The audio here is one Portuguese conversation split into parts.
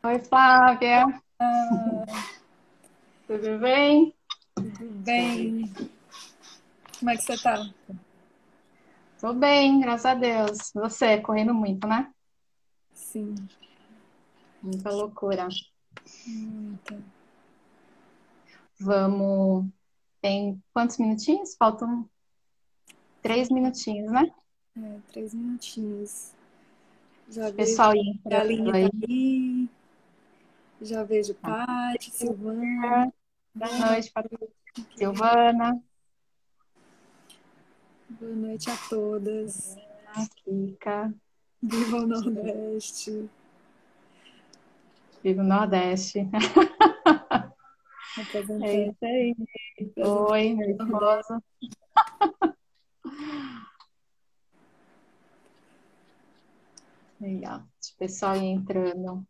Oi, Flávia, Ah, tudo bem? tudo Deixa eu ver. bem? Como é que você tá? Tô bem, graças a Deus. Você, correndo muito, né? Sim, Muita loucura. muita. Vamos. Tem quantos minutinhos? Faltam 3 minutinhos, né? 3 minutinhos. Já O vejo pessoal ia que a entrando Aline tá aí. aí, já vejo Tá. Paty, Silvana. Boa Boa noite, noite, querida. Silvana, Boa noite a todas. Kika, Viva o Nordeste. Vivo Nordeste. É Representante, isso aí. representante Oi, meu do Nordeste. esposo. Aí, ó. O pessoal ia entrando.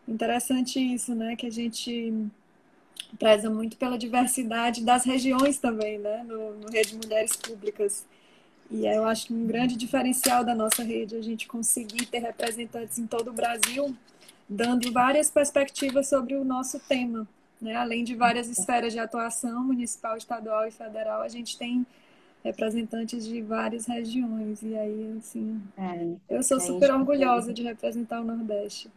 Interessante isso, né? Que a gente preza muito pela diversidade das regiões também, né? No Rede Mulheres Públicas. E eu acho que um grande diferencial da nossa rede é a gente conseguir ter representantes em todo o Brasil, dando várias perspectivas sobre o nosso tema. Né? Além de várias esferas de atuação, municipal, estadual e federal, a gente tem representantes de várias regiões. E aí, assim, É, eu sou a gente super orgulhosa consegue. de representar o Nordeste.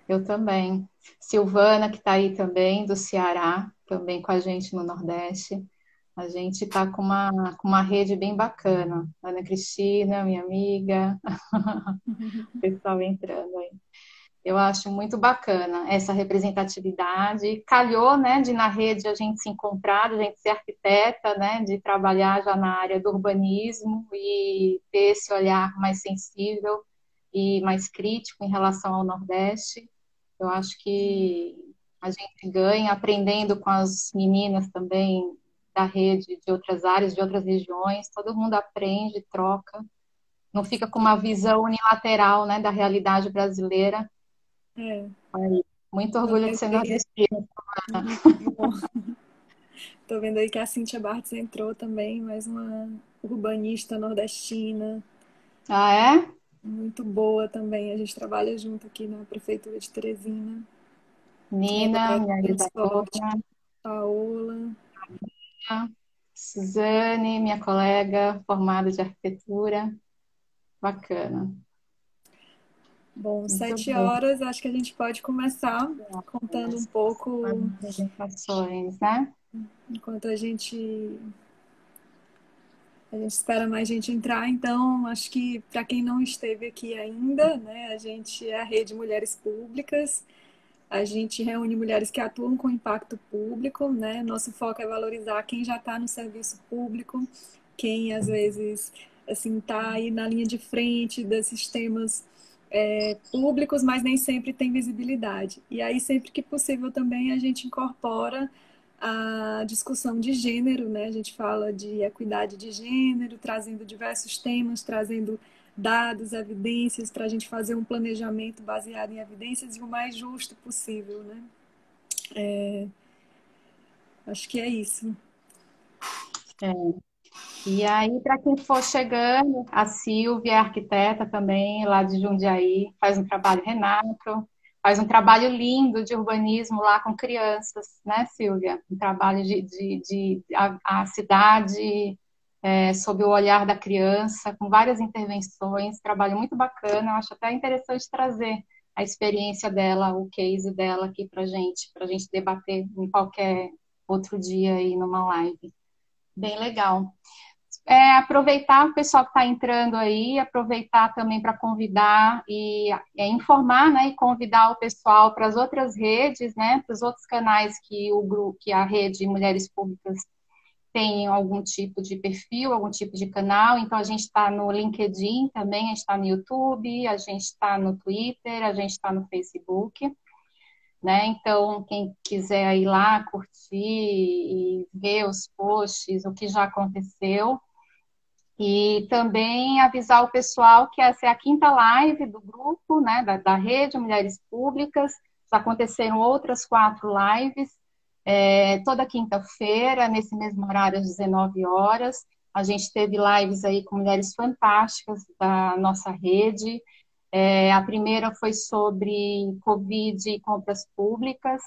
Eu também. Silvana, que está aí também, do Ceará, também com a gente no Nordeste. A gente está com uma rede bem bacana. Ana Cristina, minha amiga, o pessoal entrando aí. Eu acho muito bacana essa representatividade. Calhou, né, de na rede a gente se encontrar, de a gente ser arquiteta, né, de trabalhar já na área do urbanismo e ter esse olhar mais sensível e mais crítico em relação ao Nordeste. Eu acho que a gente ganha aprendendo com as meninas também da rede de outras áreas, de outras regiões. Todo mundo aprende, troca. Não fica com uma visão unilateral, né, da realidade brasileira. É, Aí, muito tô orgulho de vendo ser aí, nordestina. muito bom. Tô vendo aí que a Cíntia Bartz entrou também, mais uma urbanista nordestina. Ah, é? Muito boa também. A gente trabalha junto aqui na Prefeitura de Teresina. Nina, minha Transporte, Isadora, Paola. Suzane, minha colega formada de arquitetura. Bacana. Bom, Muito 7 horas, acho que a gente pode começar bom. contando um As pouco apresentações, né? enquanto a gente espera mais gente entrar. Então, acho que para quem não esteve aqui ainda, né, a gente é a Rede Mulheres Públicas. A gente reúne mulheres que atuam com impacto público, né? Nosso foco é valorizar quem já está no serviço público, quem às vezes assim está aí na linha de frente desses temas públicos, mas nem sempre tem visibilidade. E aí, sempre que possível, também a gente incorpora a discussão de gênero, né? A gente fala de equidade de gênero, trazendo diversos temas, trazendo dados, evidências, para a gente fazer um planejamento baseado em evidências e o mais justo possível, né? Acho que é isso. É. E aí, para quem for chegando, a Silvia, é arquiteta também, lá de Jundiaí, faz um trabalho, Renato, faz um trabalho lindo de urbanismo lá com crianças, né, Silvia? Um trabalho de a cidade sob o olhar da criança, com várias intervenções, trabalho muito bacana. Eu acho até interessante trazer a experiência dela, o case dela aqui para gente debater em qualquer outro dia aí numa live. Bem legal. Aproveitar o pessoal que está entrando aí, aproveitar também para convidar e informar, né, e convidar o pessoal para as outras redes, né, para os outros canais que o grupo, que a rede Mulheres Públicas tem algum tipo de perfil, algum tipo de canal. Então a gente está no LinkedIn também, a gente está no YouTube, a gente está no Twitter, a gente está no Facebook, né? Então quem quiser ir lá curtir e ver os posts, o que já aconteceu. E também avisar o pessoal que essa é a quinta live do grupo, né, da Rede Mulheres Públicas. Já aconteceram outras 4 lives, toda quinta-feira, nesse mesmo horário, às 19 horas. A gente teve lives aí com mulheres fantásticas da nossa rede. A primeira foi sobre Covid e compras públicas,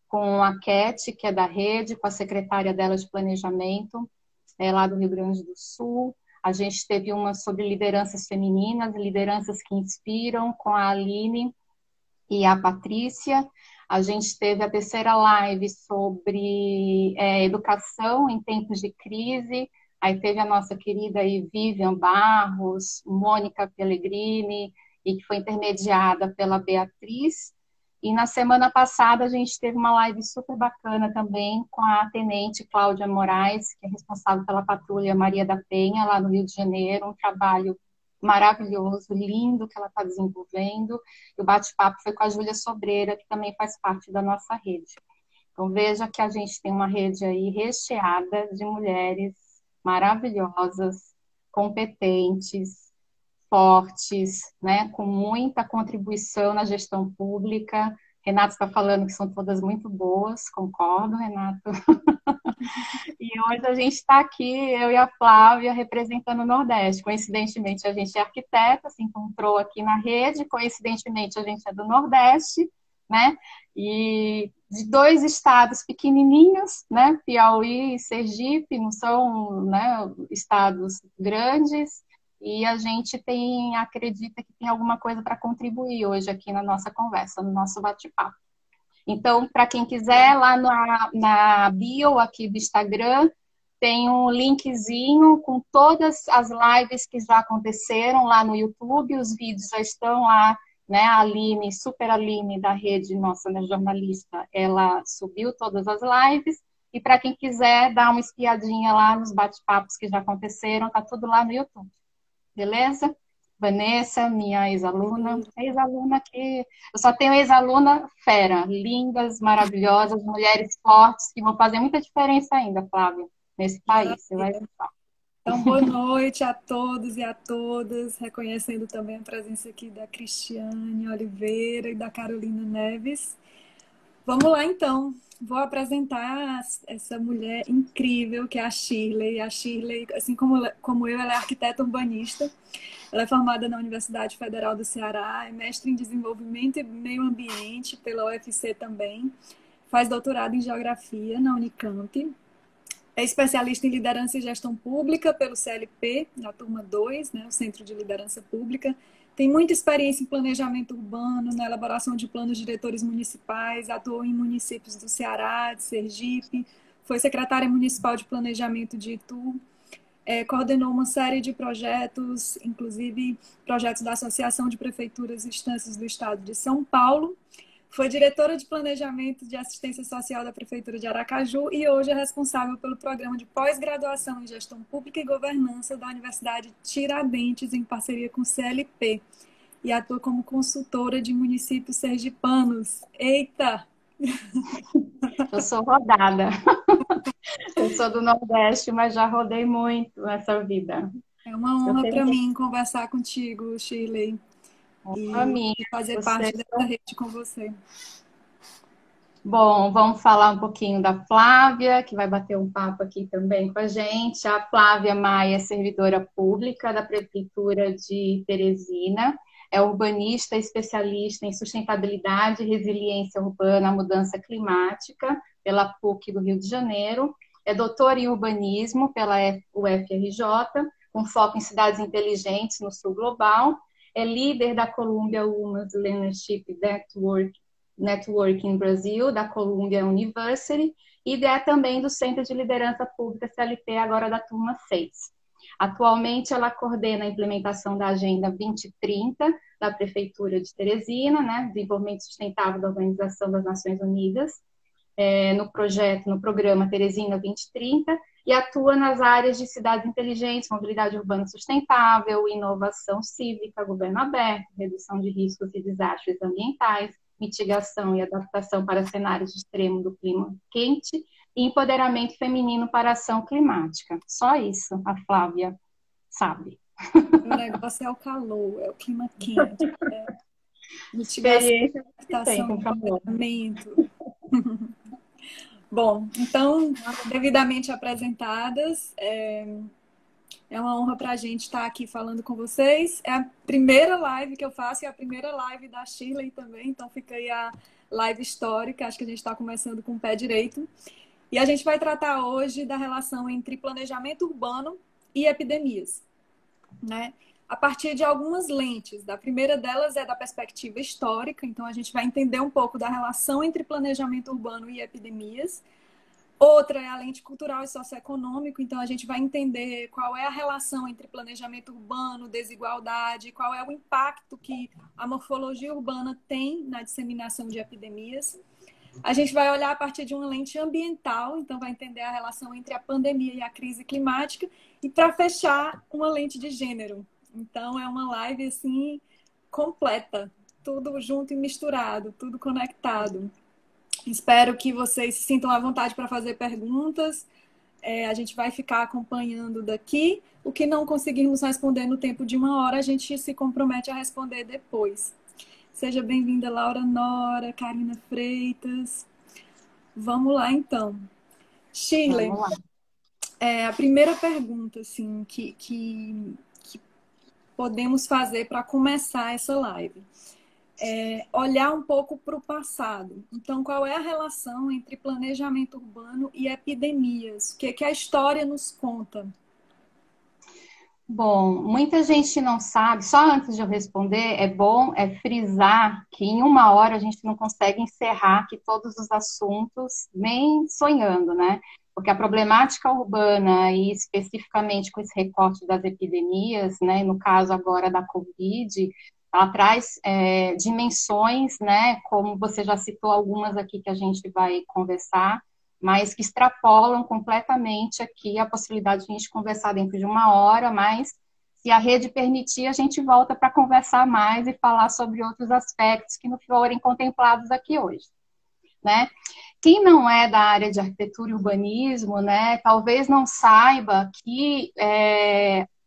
com a Cat, que é da rede, com a secretária dela de planejamento, lá do Rio Grande do Sul. A gente teve uma sobre lideranças femininas, lideranças que inspiram, com a Aline e a Patrícia. A gente teve a terceira live sobre educação em tempos de crise. Aí teve a nossa querida aí, Vivian Barros, Mônica Pellegrini, e que foi intermediada pela Beatriz. E na semana passada a gente teve uma live super bacana também com a tenente Cláudia Moraes, que é responsável pela patrulha Maria da Penha, lá no Rio de Janeiro, um trabalho maravilhoso, lindo que ela está desenvolvendo. E o bate-papo foi com a Júlia Sobreira, que também faz parte da nossa rede. Então veja que a gente tem uma rede aí recheada de mulheres maravilhosas, competentes, fortes, né, com muita contribuição na gestão pública. Renato está falando que são todas muito boas, concordo, Renato. E hoje a gente está aqui, eu e a Flávia, representando o Nordeste. Coincidentemente, a gente é arquiteta, se encontrou aqui na rede, coincidentemente, a gente é do Nordeste, né? E de dois estados pequenininhos, né? Piauí e Sergipe, não são, né, estados grandes, e a gente acredita que tem alguma coisa para contribuir hoje aqui na nossa conversa, no nosso bate-papo. Então, para quem quiser, lá na bio aqui do Instagram, tem um linkzinho com todas as lives que já aconteceram lá no YouTube, os vídeos já estão lá, né? A Aline, Super Aline da rede nossa, né, jornalista, ela subiu todas as lives, e para quem quiser dar uma espiadinha lá nos bate-papos que já aconteceram, tá tudo lá no YouTube, beleza? Vanessa, minha ex-aluna que eu só tenho ex-aluna fera, lindas, maravilhosas, mulheres fortes que vão fazer muita diferença ainda, Flávia, nesse país. Você vai ver. Então, boa noite a todos e a todas, reconhecendo também a presença aqui da Cristiane Oliveira e da Carolina Neves. Vamos lá, então. Vou apresentar essa mulher incrível que é a Shirley. A Shirley, assim como eu, ela é arquiteta urbanista. Ela é formada na Universidade Federal do Ceará, é mestre em Desenvolvimento e Meio Ambiente pela UFC também. Faz doutorado em Geografia na Unicamp. É especialista em Liderança e Gestão Pública pelo CLP, na turma 2, né, o Centro de Liderança Pública. Tem muita experiência em planejamento urbano, na elaboração de planos diretores municipais, atuou em municípios do Ceará, de Sergipe, foi secretária municipal de planejamento de Itu, coordenou uma série de projetos, inclusive projetos da Associação de Prefeituras e Instâncias do Estado de São Paulo, foi diretora de Planejamento de Assistência Social da Prefeitura de Aracaju e hoje é responsável pelo programa de pós-graduação em Gestão Pública e Governança da Universidade Tiradentes, em parceria com o CLP, e atua como consultora de municípios sergipanos. Eita! Eu sou rodada. Eu sou do Nordeste, mas já rodei muito nessa vida. É uma honra para mim conversar contigo, Shirley. E fazer parte dessa rede com você. Bom, vamos falar um pouquinho da Flávia, que vai bater um papo aqui também com a gente. A Flávia Maia é servidora pública da Prefeitura de Teresina, é urbanista especialista em sustentabilidade e resiliência urbana à mudança climática pela PUC do Rio de Janeiro, é doutora em urbanismo pela UFRJ, com foco em cidades inteligentes no sul global, é líder da Columbia Women's Leadership Networking Brasil, da Columbia University, e é também do Centro de Liderança Pública CLP, agora da turma 6. Atualmente, ela coordena a implementação da Agenda 2030 da Prefeitura de Teresina, né, Desenvolvimento Sustentável da Organização das Nações Unidas, no programa Teresina 2030, e atua nas áreas de cidades inteligentes, mobilidade urbana sustentável, inovação cívica, governo aberto, redução de riscos e desastres ambientais, mitigação e adaptação para cenários de extremo do clima quente e empoderamento feminino para a ação climática. Só isso a Flávia sabe. O negócio é o calor, é o clima quente, mitigação, adaptação, empoderamento. Bom, então, devidamente apresentadas, é É uma honra para a gente estar aqui falando com vocês. É a primeira live que eu faço e a primeira live da Shirley também, então fica aí a live histórica. Acho que a gente está começando com o pé direito. E a gente vai tratar hoje da relação entre planejamento urbano e epidemias, né? A partir de algumas lentes. A primeira delas é da perspectiva histórica, então a gente vai entender um pouco da relação entre planejamento urbano e epidemias. Outra é a lente cultural e socioeconômico, então a gente vai entender qual é a relação entre planejamento urbano, desigualdade, qual é o impacto que a morfologia urbana tem na disseminação de epidemias. A gente vai olhar a partir de uma lente ambiental, então vai entender a relação entre a pandemia e a crise climática, e para fechar, uma lente de gênero. Então é uma live assim completa, tudo junto e misturado, tudo conectado. Espero que vocês se sintam à vontade para fazer perguntas. A gente vai ficar acompanhando daqui. O que não conseguirmos responder no tempo de 1 hora, a gente se compromete a responder depois. Seja bem-vinda, Laura Nora, Karina Freitas. Vamos lá, então. Shirley, a primeira pergunta assim, que podemos fazer para começar essa live. Olhar um pouco para o passado. Então, qual é a relação entre planejamento urbano e epidemias? O que a história nos conta? Bom, muita gente não sabe, só antes de eu responder, é bom frisar que em 1 hora a gente não consegue encerrar aqui todos os assuntos, nem sonhando, né? Porque a problemática urbana, e especificamente com esse recorte das epidemias, né, no caso agora da Covid, ela traz dimensões, né, como você já citou algumas aqui que a gente vai conversar, mas que extrapolam completamente aqui a possibilidade de a gente conversar dentro de 1 hora, mas se a rede permitir, a gente volta para conversar mais e falar sobre outros aspectos que não forem contemplados aqui hoje, né? Quem não é da área de arquitetura e urbanismo, né, talvez não saiba que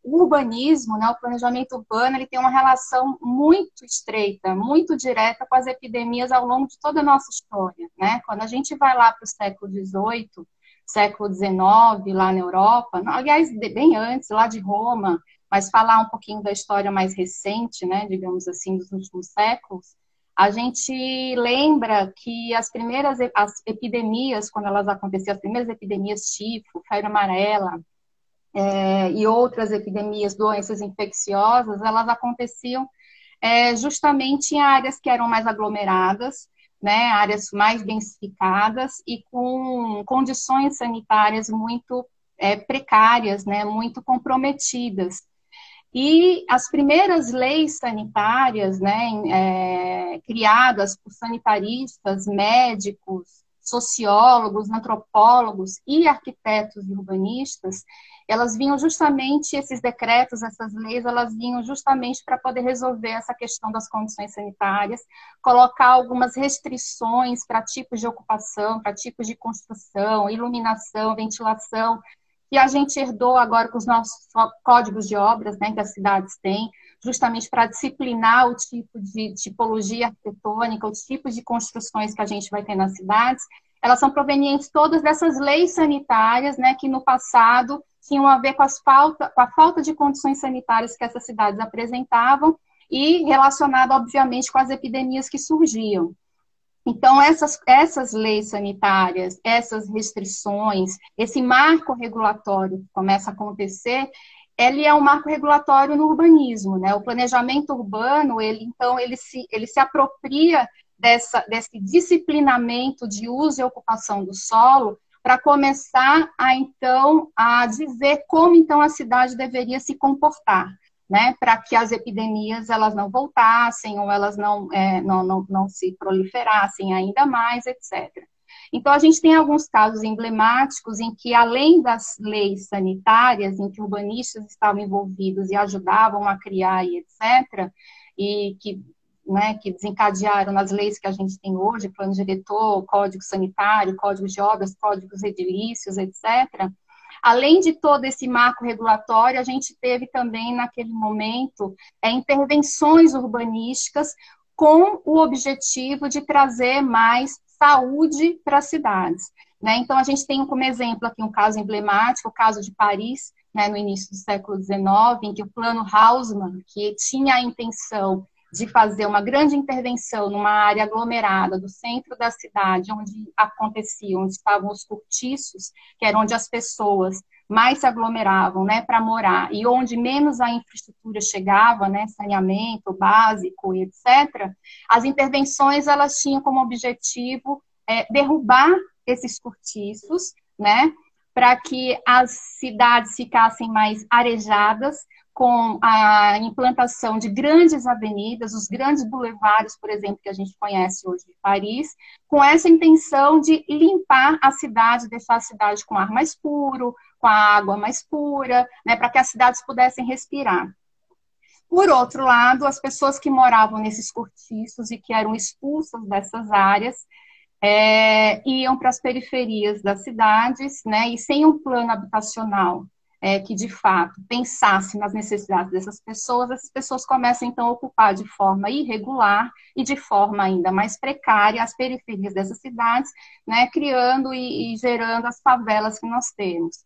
o urbanismo, né, o planejamento urbano, ele tem uma relação muito estreita, muito direta com as epidemias ao longo de toda a nossa história, né? Quando a gente vai lá para o século XVIII, século XIX, lá na Europa, aliás, bem antes, lá de Roma, mas falar um pouquinho da história mais recente, né, digamos assim, dos últimos séculos, a gente lembra que as epidemias, quando elas aconteciam, as primeiras epidemias, tifo, febre amarela, e outras epidemias, doenças infecciosas, elas aconteciam justamente em áreas que eram mais aglomeradas, né, áreas mais densificadas e com condições sanitárias muito precárias, né, muito comprometidas. E as primeiras leis sanitárias, né, criadas por sanitaristas, médicos, sociólogos, antropólogos e arquitetos e urbanistas, elas vinham justamente, esses decretos, essas leis, elas vinham justamente para poder resolver essa questão das condições sanitárias, colocar algumas restrições para tipos de ocupação, para tipos de construção, iluminação, ventilação, que a gente herdou agora com os nossos códigos de obras, né, que as cidades têm, justamente para disciplinar o tipo de tipologia arquitetônica, os tipos de construções que a gente vai ter nas cidades. Elas são provenientes todas dessas leis sanitárias, né, que no passado tinham a ver com a falta de condições sanitárias que essas cidades apresentavam e relacionado, obviamente, com as epidemias que surgiam. Então, essas leis sanitárias, essas restrições, esse marco regulatório que começa a acontecer, ele é um marco regulatório no urbanismo, né? O planejamento urbano, ele se apropria desse disciplinamento de uso e ocupação do solo para começar a dizer como, então, a cidade deveria se comportar, né, para que as epidemias elas não voltassem ou elas não se proliferassem ainda mais, etc. Então, a gente tem alguns casos emblemáticos em que, além das leis sanitárias, em que urbanistas estavam envolvidos e ajudavam a criar e etc., e que desencadearam nas leis que a gente tem hoje, plano diretor, código sanitário, código de obras, códigos edilícios, etc., além de todo esse marco regulatório, a gente teve também, naquele momento, intervenções urbanísticas com o objetivo de trazer mais saúde para as cidades, né? Então, a gente tem como exemplo aqui um caso emblemático, o caso de Paris, né, no início do século XIX, em que o Plano Haussmann, que tinha a intenção de fazer uma grande intervenção numa área aglomerada do centro da cidade, onde aconteciam, onde estavam os cortiços, que era onde as pessoas mais se aglomeravam, né, para morar, e onde menos a infraestrutura chegava, né, saneamento básico e etc., as intervenções, elas tinham como objetivo derrubar esses cortiços, né, para que as cidades ficassem mais arejadas, com a implantação de grandes avenidas, os grandes boulevards, por exemplo, que a gente conhece hoje de Paris, com essa intenção de limpar a cidade, deixar a cidade com ar mais puro, com a água mais pura, né, para que as cidades pudessem respirar. Por outro lado, as pessoas que moravam nesses cortiços e que eram expulsas dessas áreas, iam para as periferias das cidades, né, e sem um plano habitacional que, de fato, pensasse nas necessidades dessas pessoas, essas pessoas começam, então, a ocupar de forma irregular e de forma ainda mais precária as periferias dessas cidades, né, criando e gerando as favelas que nós temos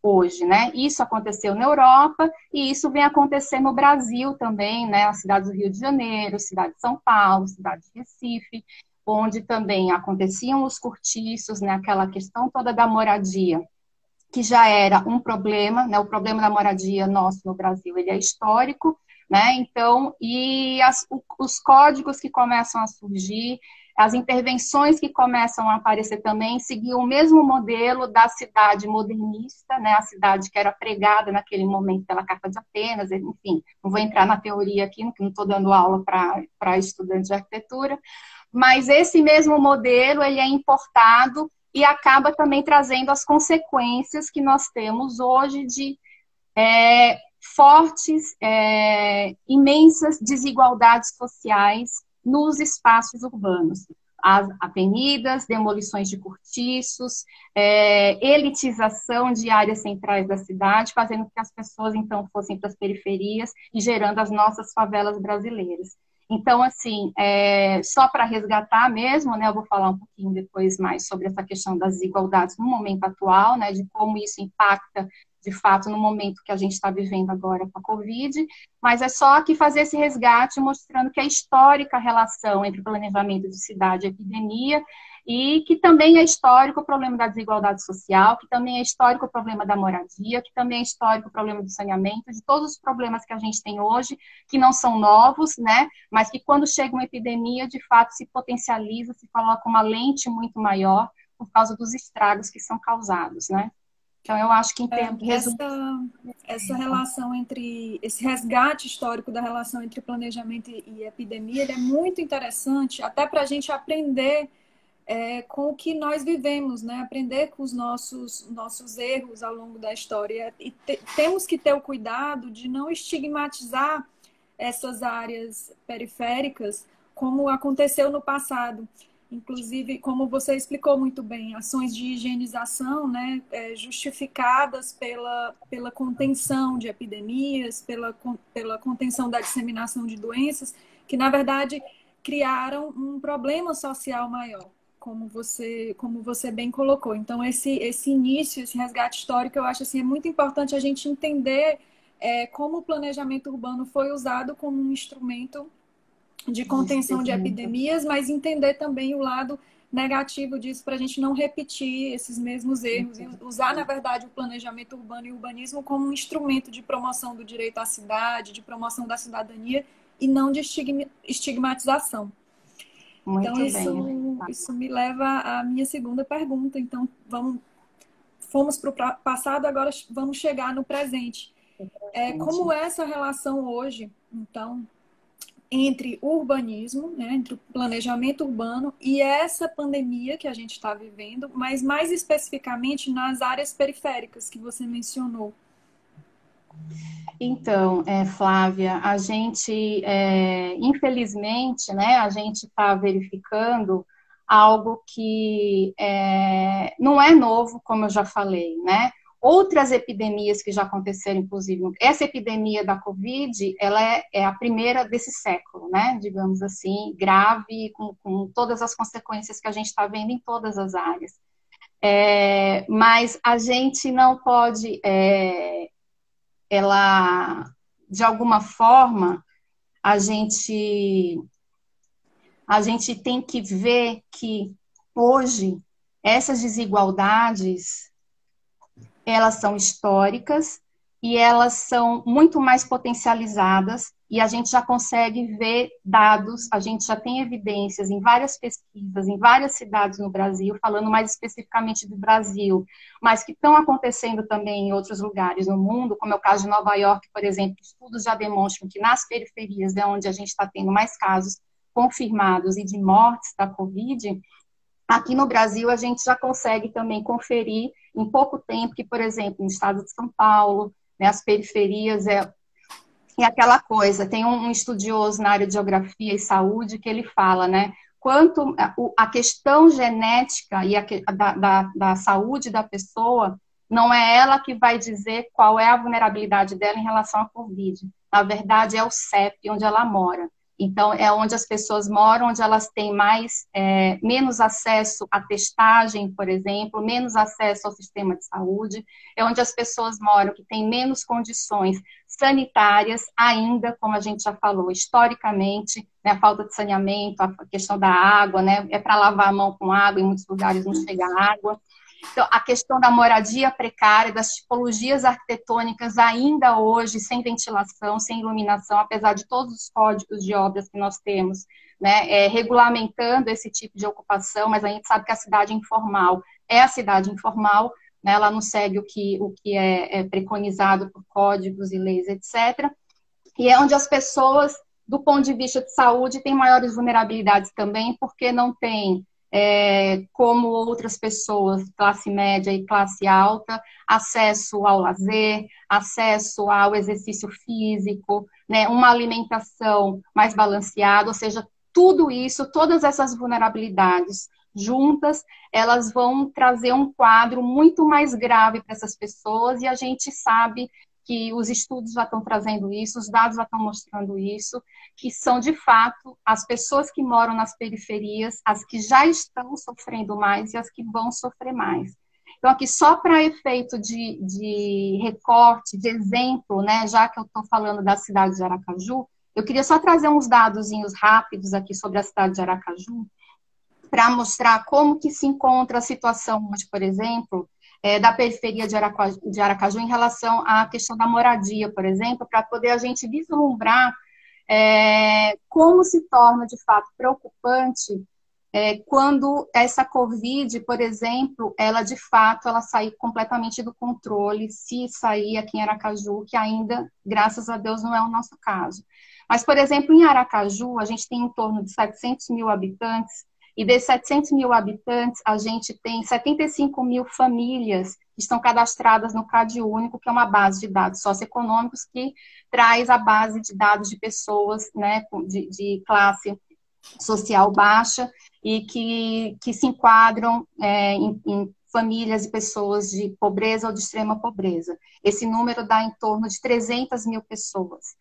hoje, né? Isso aconteceu na Europa e isso vem acontecer no Brasil também, né? As cidades do Rio de Janeiro, cidade de São Paulo, cidade de Recife, onde também aconteciam os cortiços, né? Aquela questão toda da moradia, que já era um problema, né? O problema da moradia nosso no Brasil, ele é histórico, né? Então, os códigos que começam a surgir, as intervenções que começam a aparecer também seguiam o mesmo modelo da cidade modernista, né? A cidade que era pregada naquele momento pela Carta de Atenas, enfim, não vou entrar na teoria aqui, não estou dando aula para estudantes de arquitetura, mas esse mesmo modelo, ele é importado e acaba também trazendo as consequências que nós temos hoje de fortes, imensas desigualdades sociais nos espaços urbanos. As avenidas, demolições de cortiços, elitização de áreas centrais da cidade, fazendo com que as pessoas, então, fossem para as periferias e gerando as nossas favelas brasileiras. Então, assim, só para resgatar mesmo, né, eu vou falar um pouquinho depois mais sobre essa questão das desigualdades no momento atual, né, de como isso impacta, de fato, no momento que a gente está vivendo agora com a Covid, mas é só aqui fazer esse resgate mostrando que é histórica a relação entre planejamento de cidade e epidemia, e que também é histórico o problema da desigualdade social, que também é histórico o problema da moradia, que também é histórico o problema do saneamento, de todos os problemas que a gente tem hoje, que não são novos, né, mas que quando chega uma epidemia, de fato, se potencializa, se coloca uma lente muito maior por causa dos estragos que são causados, né. Então, eu acho que em termos essa relação entre esse resgate histórico da relação entre planejamento e epidemia, ele é muito interessante, até para a gente aprender com o que nós vivemos, né? Aprender com os nossos erros ao longo da história. E temos que ter o cuidado de não estigmatizar essas áreas periféricas como aconteceu no passado. Inclusive, como você explicou muito bem, ações de higienização, né, justificadas pela contenção de epidemias, pela contenção da disseminação de doenças, que, na verdade, criaram um problema social maior, como você bem colocou. Então, esse início, esse resgate histórico, eu acho assim, é muito importante a gente entender como o planejamento urbano foi usado como um instrumento de contenção de epidemias, mas entender também o lado negativo disso para a gente não repetir esses mesmos erros e usar, na verdade, o planejamento urbano e o urbanismo como um instrumento de promoção do direito à cidade, de promoção da cidadania e não de estigmatização. Muito então, isso me leva à minha segunda pergunta. Então, fomos para o passado, agora vamos chegar no presente. Como é essa relação hoje, então, entre o urbanismo, né, entre o planejamento urbano e essa pandemia que a gente está vivendo, mas mais especificamente nas áreas periféricas que você mencionou? Então, Flávia, a gente, infelizmente, né, a gente está verificando algo que não é novo, como eu já falei, né? Outras epidemias que já aconteceram, inclusive, essa epidemia da Covid, ela é a primeira desse século, né? Digamos assim, grave, com todas as consequências que a gente está vendo em todas as áreas. Mas a gente não pode ela, de alguma forma, a gente, a gente tem que ver que hoje essas desigualdades elas são históricas e elas são muito mais potencializadas e a gente já consegue ver dados, a gente já tem evidências em várias pesquisas, em várias cidades no Brasil, falando mais especificamente do Brasil, mas que estão acontecendo também em outros lugares no mundo, como é o caso de Nova York, por exemplo, estudos já demonstram que nas periferias é onde a gente está tendo mais casos confirmados e de mortes da Covid. Aqui no Brasil, a gente já consegue também conferir em pouco tempo que, por exemplo, no estado de São Paulo, né, as periferias é aquela coisa. Tem um estudioso na área de geografia e saúde que ele fala, né, quanto a questão genética e da saúde da pessoa não é ela que vai dizer qual é a vulnerabilidade dela em relação à Covid. Na verdade, é o CEP, onde ela mora. Então, é onde as pessoas moram, onde elas têm menos acesso à testagem, por exemplo, menos acesso ao sistema de saúde, é onde as pessoas moram que têm menos condições sanitárias, ainda, como a gente já falou, historicamente, né, a falta de saneamento, a questão da água, né, é para lavar a mão com água, em muitos lugares não chega água. Então, a questão da moradia precária, das tipologias arquitetônicas ainda hoje, sem ventilação, sem iluminação, apesar de todos os códigos de obras que nós temos, né, regulamentando esse tipo de ocupação, mas a gente sabe que a cidade informal é a cidade informal, né, ela não segue o que é preconizado por códigos e leis, etc. E é onde as pessoas, do ponto de vista de saúde, têm maiores vulnerabilidades também, porque não tem como outras pessoas, classe média e classe alta, acesso ao lazer, acesso ao exercício físico, né, uma alimentação mais balanceada, ou seja, tudo isso, todas essas vulnerabilidades juntas, elas vão trazer um quadro muito mais grave para essas pessoas, e a gente sabe que os estudos já estão trazendo isso, os dados já estão mostrando isso, que são, de fato, as pessoas que moram nas periferias, as que já estão sofrendo mais e as que vão sofrer mais. Então, aqui, só para efeito de recorte, de exemplo, né, já que eu estou falando da cidade de Aracaju, eu queria só trazer uns dadozinhos rápidos aqui sobre a cidade de Aracaju, para mostrar como que se encontra a situação hoje, por exemplo, da periferia de Aracaju em relação à questão da moradia, por exemplo, para poder a gente vislumbrar como se torna, de fato, preocupante quando essa Covid, por exemplo, ela, de fato, ela sair completamente do controle, se sair aqui em Aracaju, que ainda, graças a Deus, não é o nosso caso. Mas, por exemplo, em Aracaju, a gente tem em torno de 700 mil habitantes, e desses 700 mil habitantes, a gente tem 75 mil famílias que estão cadastradas no CadÚnico, que é uma base de dados socioeconômicos que traz a base de dados de pessoas, né, de classe social baixa e que se enquadram em famílias e pessoas de pobreza ou de extrema pobreza. Esse número dá em torno de 300 mil pessoas.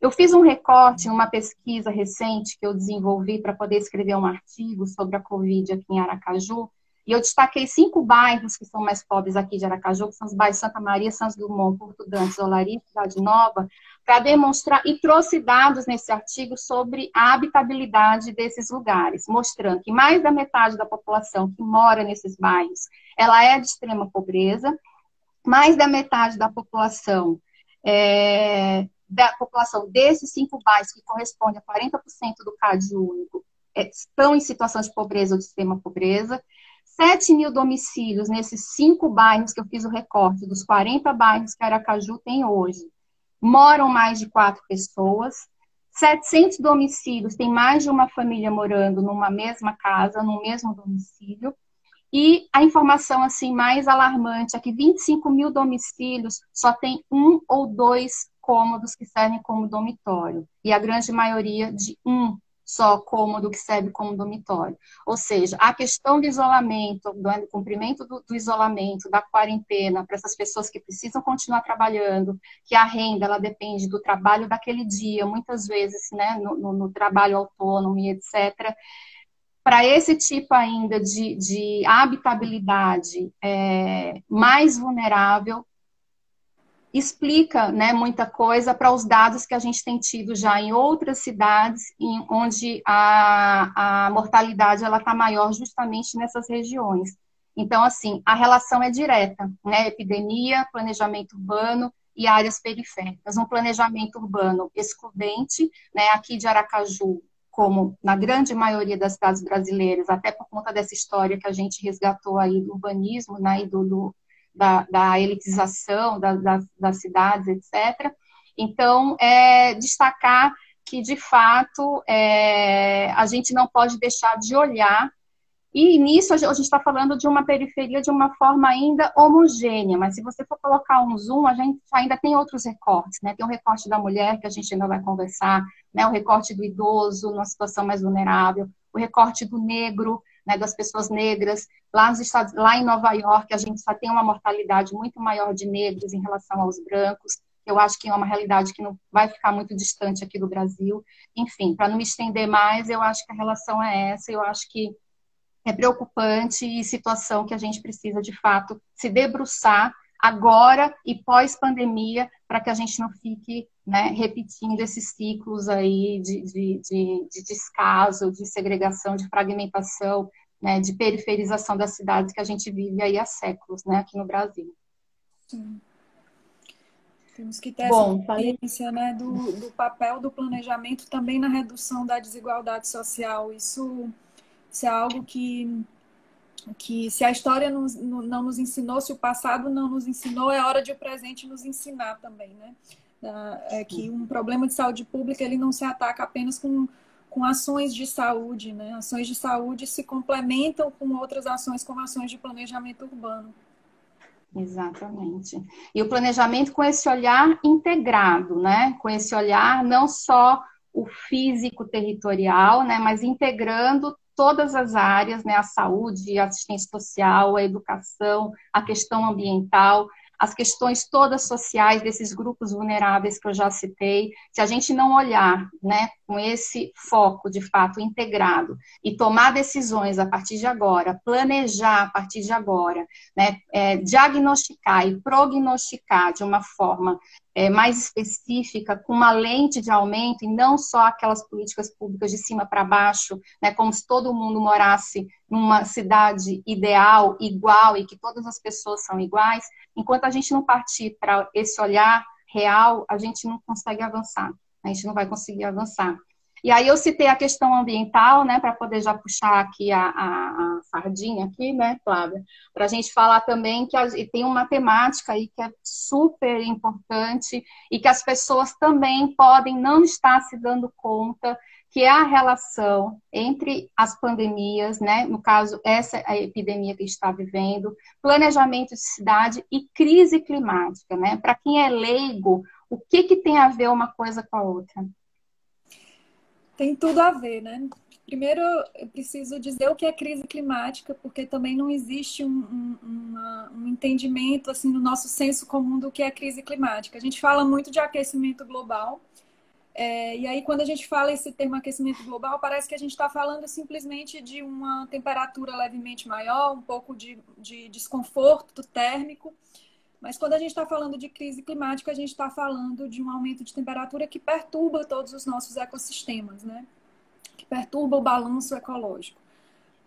Eu fiz um recorte em uma pesquisa recente que eu desenvolvi para poder escrever um artigo sobre a Covid aqui em Aracaju, e eu destaquei 5 bairros que são mais pobres aqui de Aracaju, que são os bairros Santa Maria, Santos Dumont, Porto Dantas, Olaria, Cidade Nova, para demonstrar, e trouxe dados nesse artigo sobre a habitabilidade desses lugares, mostrando que mais da metade da população que mora nesses bairros, ela é de extrema pobreza, mais da metade da população desses 5 bairros, que corresponde a 40% do CadÚnico, estão em situação de pobreza ou de extrema pobreza. 7 mil domicílios nesses 5 bairros que eu fiz o recorte, dos 40 bairros que Aracaju tem hoje, moram mais de 4 pessoas. 700 domicílios, tem mais de uma família morando numa mesma casa, no mesmo domicílio. E a informação assim mais alarmante é que 25 mil domicílios só tem 1 ou 2 cômodos que servem como dormitório. E a grande maioria de 1 só cômodo que serve como dormitório. Ou seja, a questão do isolamento, do cumprimento do isolamento, da quarentena, para essas pessoas que precisam continuar trabalhando, que a renda ela depende do trabalho daquele dia, muitas vezes, né, no trabalho autônomo e etc., para esse tipo ainda de habitabilidade mais vulnerável, explica, né, muita coisa para os dados que a gente tem tido já em outras cidades, onde a mortalidade ela está maior justamente nessas regiões. Então, assim, a relação é direta, né? Epidemia, planejamento urbano e áreas periféricas. Um planejamento urbano excludente, né? Aqui de Aracaju, como na grande maioria das cidades brasileiras, até por conta dessa história que a gente resgatou aí do urbanismo, né? E da elitização das cidades, etc. Então, destacar que, de fato, a gente não pode deixar de olhar. E nisso a gente está falando de uma periferia de uma forma ainda homogênea, mas se você for colocar um zoom, a gente ainda tem outros recortes, né? Tem o recorte da mulher, que a gente ainda vai conversar, né? O recorte do idoso, numa situação mais vulnerável, o recorte do negro, né? Das pessoas negras. Lá nos Estados, lá em Nova York, a gente só tem uma mortalidade muito maior de negros em relação aos brancos. Eu acho que é uma realidade que não vai ficar muito distante aqui do Brasil. Enfim, para não me estender mais, eu acho que a relação é essa, eu acho que é preocupante e situação que a gente precisa, de fato, se debruçar agora e pós-pandemia para que a gente não fique, né, repetindo esses ciclos aí de descaso, de segregação, de fragmentação, né, de periferização das cidades que a gente vive aí há séculos, né, aqui no Brasil. Sim. Temos que ter essa consciência, né, do papel do planejamento também na redução da desigualdade social. Isso é algo que se a história não nos ensinou, se o passado não nos ensinou, é hora de o presente nos ensinar também, né? É que um problema de saúde pública ele não se ataca apenas com ações de saúde, né? Ações de saúde se complementam com outras ações, como ações de planejamento urbano. Exatamente. E o planejamento com esse olhar integrado, né? Com esse olhar não só o físico territorial, né? Mas integrando todas as áreas, né? A saúde, a assistência social, a educação, a questão ambiental, as questões todas sociais desses grupos vulneráveis que eu já citei. Se a gente não olhar, né, com esse foco de fato integrado e tomar decisões a partir de agora, planejar a partir de agora, né, diagnosticar e prognosticar de uma forma mais específica, com uma lente de aumento, e não só aquelas políticas públicas de cima para baixo, né, como se todo mundo morasse numa cidade ideal, igual, e que todas as pessoas são iguais. Enquanto a gente não partir para esse olhar real, a gente não consegue avançar, a gente não vai conseguir avançar. E aí eu citei a questão ambiental, né, para poder já puxar aqui a sardinha aqui, né, Flávia, para a gente falar também que tem uma temática aí que é super importante e que as pessoas também podem não estar se dando conta, que é a relação entre as pandemias, né, no caso, essa é a epidemia que a gente está vivendo, planejamento de cidade e crise climática, né? Para quem é leigo, o que tem a ver uma coisa com a outra? Tem tudo a ver, né? Primeiro, eu preciso dizer o que é crise climática, porque também não existe um entendimento assim no nosso senso comum do que é crise climática. A gente fala muito de aquecimento global, e aí quando a gente fala esse termo aquecimento global, parece que a gente está falando simplesmente de uma temperatura levemente maior, um pouco de desconforto térmico. Mas quando a gente está falando de crise climática, a gente está falando de um aumento de temperatura que perturba todos os nossos ecossistemas, né? Que perturba o balanço ecológico.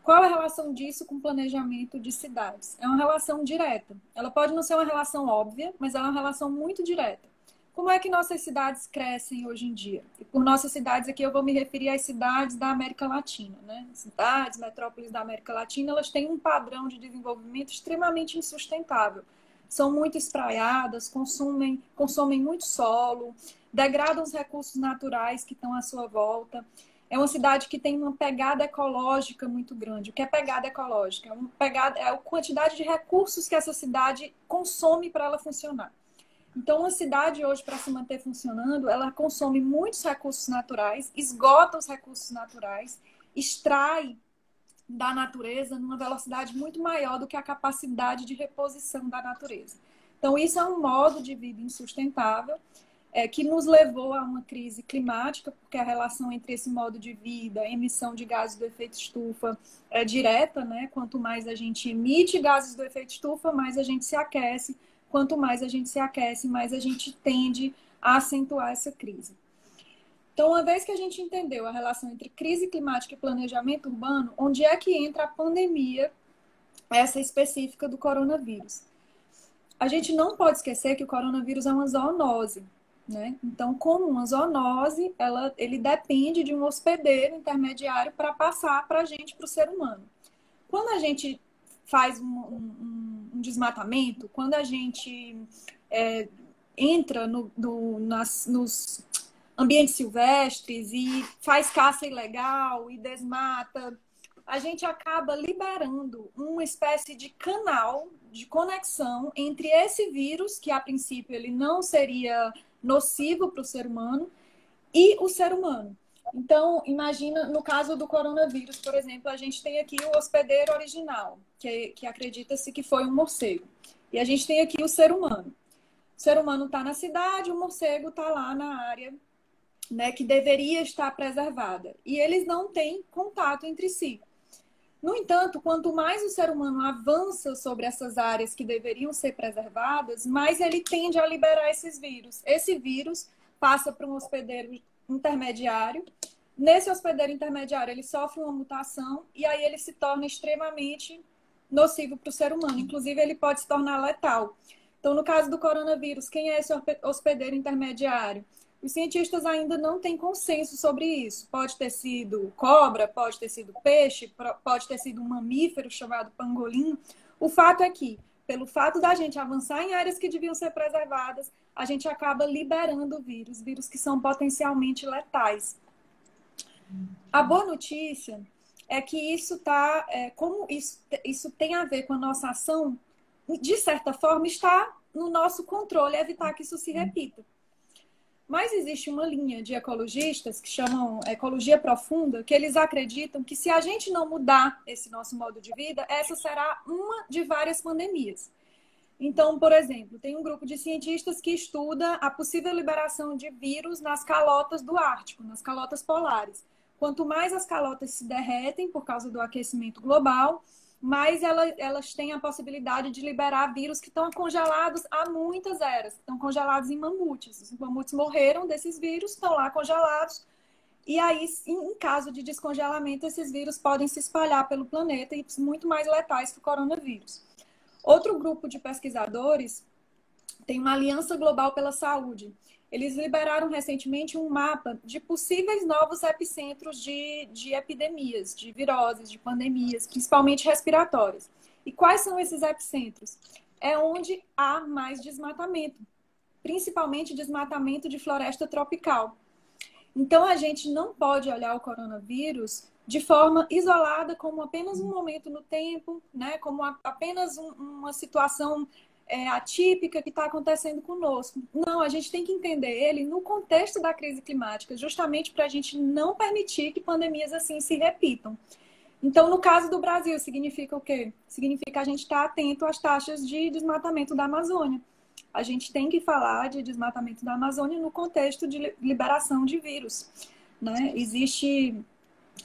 Qual é a relação disso com o planejamento de cidades? É uma relação direta. Ela pode não ser uma relação óbvia, mas ela é uma relação muito direta. Como é que nossas cidades crescem hoje em dia? E por nossas cidades aqui eu vou me referir às cidades da América Latina, né? Cidades, metrópoles da América Latina, elas têm um padrão de desenvolvimento extremamente insustentável. São muito espraiadas, consomem muito solo, degradam os recursos naturais que estão à sua volta. É uma cidade que tem uma pegada ecológica muito grande. O que é pegada ecológica? É a quantidade de recursos que essa cidade consome para ela funcionar. Então, uma cidade hoje, para se manter funcionando, ela consome muitos recursos naturais, esgota os recursos naturais, extrai da natureza numa velocidade muito maior do que a capacidade de reposição da natureza. Então, isso é um modo de vida insustentável que nos levou a uma crise climática, porque a relação entre esse modo de vida, emissão de gases do efeito estufa é direta, né? Quanto mais a gente emite gases do efeito estufa, mais a gente se aquece, quanto mais a gente se aquece, mais a gente tende a acentuar essa crise. Então, uma vez que a gente entendeu a relação entre crise climática e planejamento urbano, onde é que entra a pandemia, essa específica do coronavírus? A gente não pode esquecer que o coronavírus é uma zoonose, né? Então, como uma zoonose, ele depende de um hospedeiro intermediário para passar para a gente, para o ser humano. Quando a gente faz um desmatamento, quando a gente entra nos ambientes silvestres e faz caça ilegal e desmata, a gente acaba liberando uma espécie de canal de conexão entre esse vírus, que a princípio ele não seria nocivo para o ser humano, e o ser humano. Então, imagina, no caso do coronavírus, por exemplo, a gente tem aqui o hospedeiro original, que acredita-se que foi um morcego. E a gente tem aqui o ser humano. O ser humano está na cidade, o morcego está lá na área, né, que deveria estar preservada. E eles não têm contato entre si. No entanto, quanto mais o ser humano avança sobre essas áreas que deveriam ser preservadas, mais ele tende a liberar esses vírus. Esse vírus passa para um hospedeiro intermediário. Nesse hospedeiro intermediário, ele sofre uma mutação e aí ele se torna extremamente nocivo para o ser humano. Inclusive, ele pode se tornar letal. Então, no caso do coronavírus, quem é esse hospedeiro intermediário? Os cientistas ainda não têm consenso sobre isso. Pode ter sido cobra, pode ter sido peixe, pode ter sido um mamífero chamado pangolim. O fato é que, pelo fato da gente avançar em áreas que deviam ser preservadas, a gente acaba liberando vírus que são potencialmente letais. A boa notícia é que como isso tem a ver com a nossa ação, de certa forma, está no nosso controle evitar que isso se repita. Mas existe uma linha de ecologistas que chamam ecologia profunda, que eles acreditam que se a gente não mudar esse nosso modo de vida, essa será uma de várias pandemias. Então, por exemplo, tem um grupo de cientistas que estuda a possível liberação de vírus nas calotas do Ártico, nas calotas polares. Quanto mais as calotas se derretem por causa do aquecimento global, mais elas têm a possibilidade de liberar vírus que estão congelados há muitas eras, estão congelados em mamutes. Os mamutes morreram desses vírus, estão lá congelados, e aí, em caso de descongelamento, esses vírus podem se espalhar pelo planeta e muito mais letais que o coronavírus. Outro grupo de pesquisadores tem uma Aliança Global pela Saúde. Eles liberaram recentemente um mapa de possíveis novos epicentros de epidemias, de viroses, de pandemias, principalmente respiratórias. E quais são esses epicentros? É onde há mais desmatamento, principalmente desmatamento de floresta tropical. Então, a gente não pode olhar o coronavírus de forma isolada, como apenas um momento no tempo, né? Como apenas uma situação atípica que está acontecendo conosco. Não, a gente tem que entender ele no contexto da crise climática, justamente para a gente não permitir que pandemias assim se repitam. Então, no caso do Brasil, significa o quê? Significa a gente estar atento às taxas de desmatamento da Amazônia. A gente tem que falar de desmatamento da Amazônia no contexto de liberação de vírus, né? Existem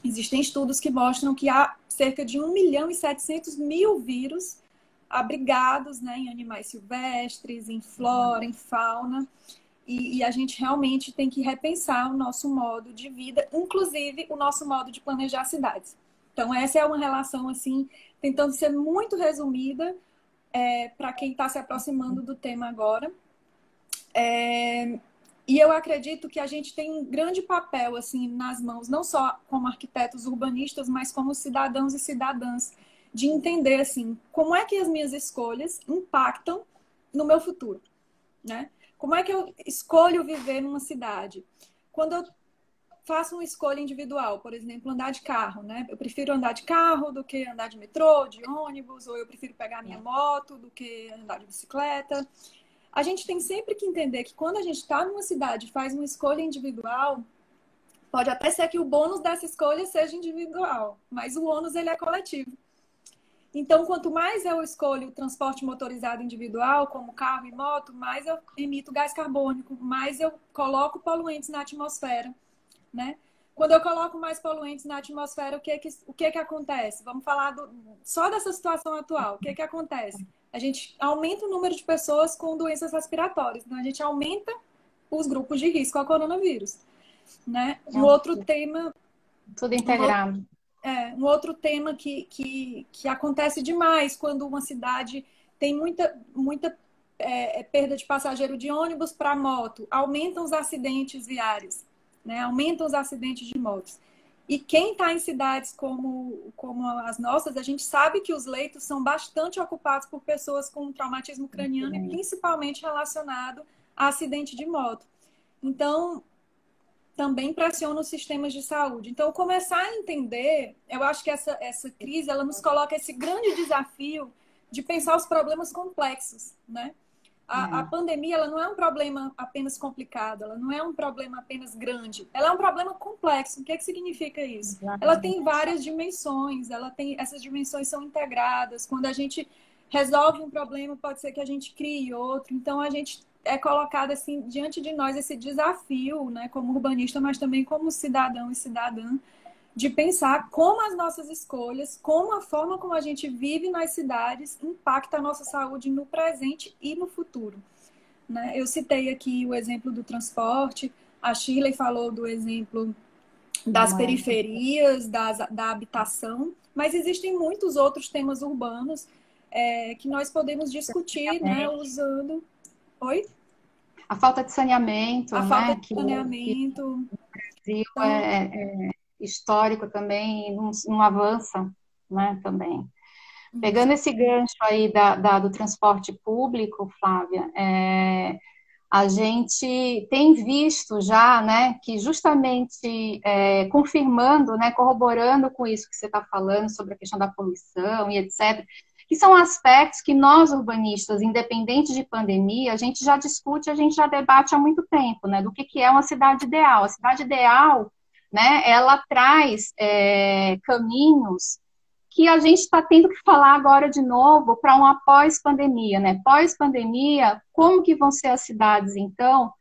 estudos que mostram que há cerca de 1.700.000 vírus abrigados, né, em animais silvestres, em flora, em fauna, e a gente realmente tem que repensar o nosso modo de vida, inclusive o nosso modo de planejar cidades. Então, essa é uma relação, assim, tentando ser muito resumida para quem está se aproximando do tema agora. E eu acredito que a gente tem um grande papel, assim, nas mãos, não só como arquitetos urbanistas, mas como cidadãos e cidadãs, de entender, assim, como é que as minhas escolhas impactam no meu futuro, né? Como é que eu escolho viver numa cidade? Quando eu faço uma escolha individual, por exemplo, andar de carro, né? Eu prefiro andar de carro do que andar de metrô, de ônibus, ou eu prefiro pegar minha moto do que andar de bicicleta. A gente tem sempre que entender que quando a gente está numa cidade e faz uma escolha individual, pode até ser que o bônus dessa escolha seja individual, mas o ônus ele é coletivo. Então, quanto mais eu escolho o transporte motorizado individual, como carro e moto, mais eu emito gás carbônico, mais eu coloco poluentes na atmosfera, né? Quando eu coloco mais poluentes na atmosfera, o que que acontece? Vamos falar só dessa situação atual. O que que acontece? a gente aumenta o número de pessoas com doenças respiratórias. Então, a gente aumenta os grupos de risco ao coronavírus, né? Um outro tema... Tudo integrado. Um outro tema que acontece demais quando uma cidade tem muita perda de passageiro de ônibus para moto, aumentam os acidentes viários, né? Aumentam os acidentes de motos. E quem está em cidades como as nossas, a gente sabe que os leitos são bastante ocupados por pessoas com traumatismo craniano e principalmente relacionado a acidente de moto. Então, também pressiona os sistemas de saúde. Então, começar a entender, eu acho que essa crise, ela nos coloca esse grande desafio de pensar os problemas complexos, né? A pandemia, ela não é um problema apenas complicado, ela não é um problema apenas grande, ela é um problema complexo. O que significa isso? Ela tem várias dimensões, essas dimensões são integradas. Quando a gente resolve um problema, pode ser que a gente crie outro. Então, a gente é colocado assim diante de nós esse desafio, né, como urbanista, mas também como cidadão e cidadã, de pensar como as nossas escolhas, como a forma como a gente vive nas cidades impacta a nossa saúde no presente e no futuro, né? Eu citei aqui o exemplo do transporte, a Shirley falou do exemplo das periferias, da habitação, mas existem muitos outros temas urbanos que nós podemos discutir, né, usando... Oi? A falta de saneamento, A né? falta de saneamento. Que o Brasil histórico também não avança, né, também. Pegando esse gancho aí do transporte público, Flávia, a gente tem visto já, né, que justamente confirmando, né, corroborando com isso que você está falando sobre a questão da poluição e etc., que são aspectos que nós, urbanistas, independente de pandemia, a gente já discute, a gente já debate há muito tempo, né, do que é uma cidade ideal. A cidade ideal, né, ela traz caminhos que a gente está tendo que falar agora de novo para uma pós-pandemia, né? Pós-pandemia, como que vão ser as cidades, então?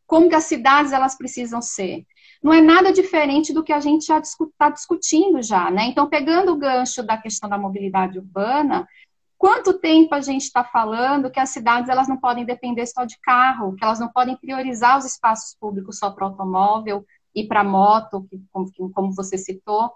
Como que as cidades, elas precisam ser? Não é nada diferente do que a gente já está discutindo já, né? Então, pegando o gancho da questão da mobilidade urbana, quanto tempo a gente está falando que as cidades, elas não podem depender só de carro, que elas não podem priorizar os espaços públicos só para automóvel e para moto, como você citou,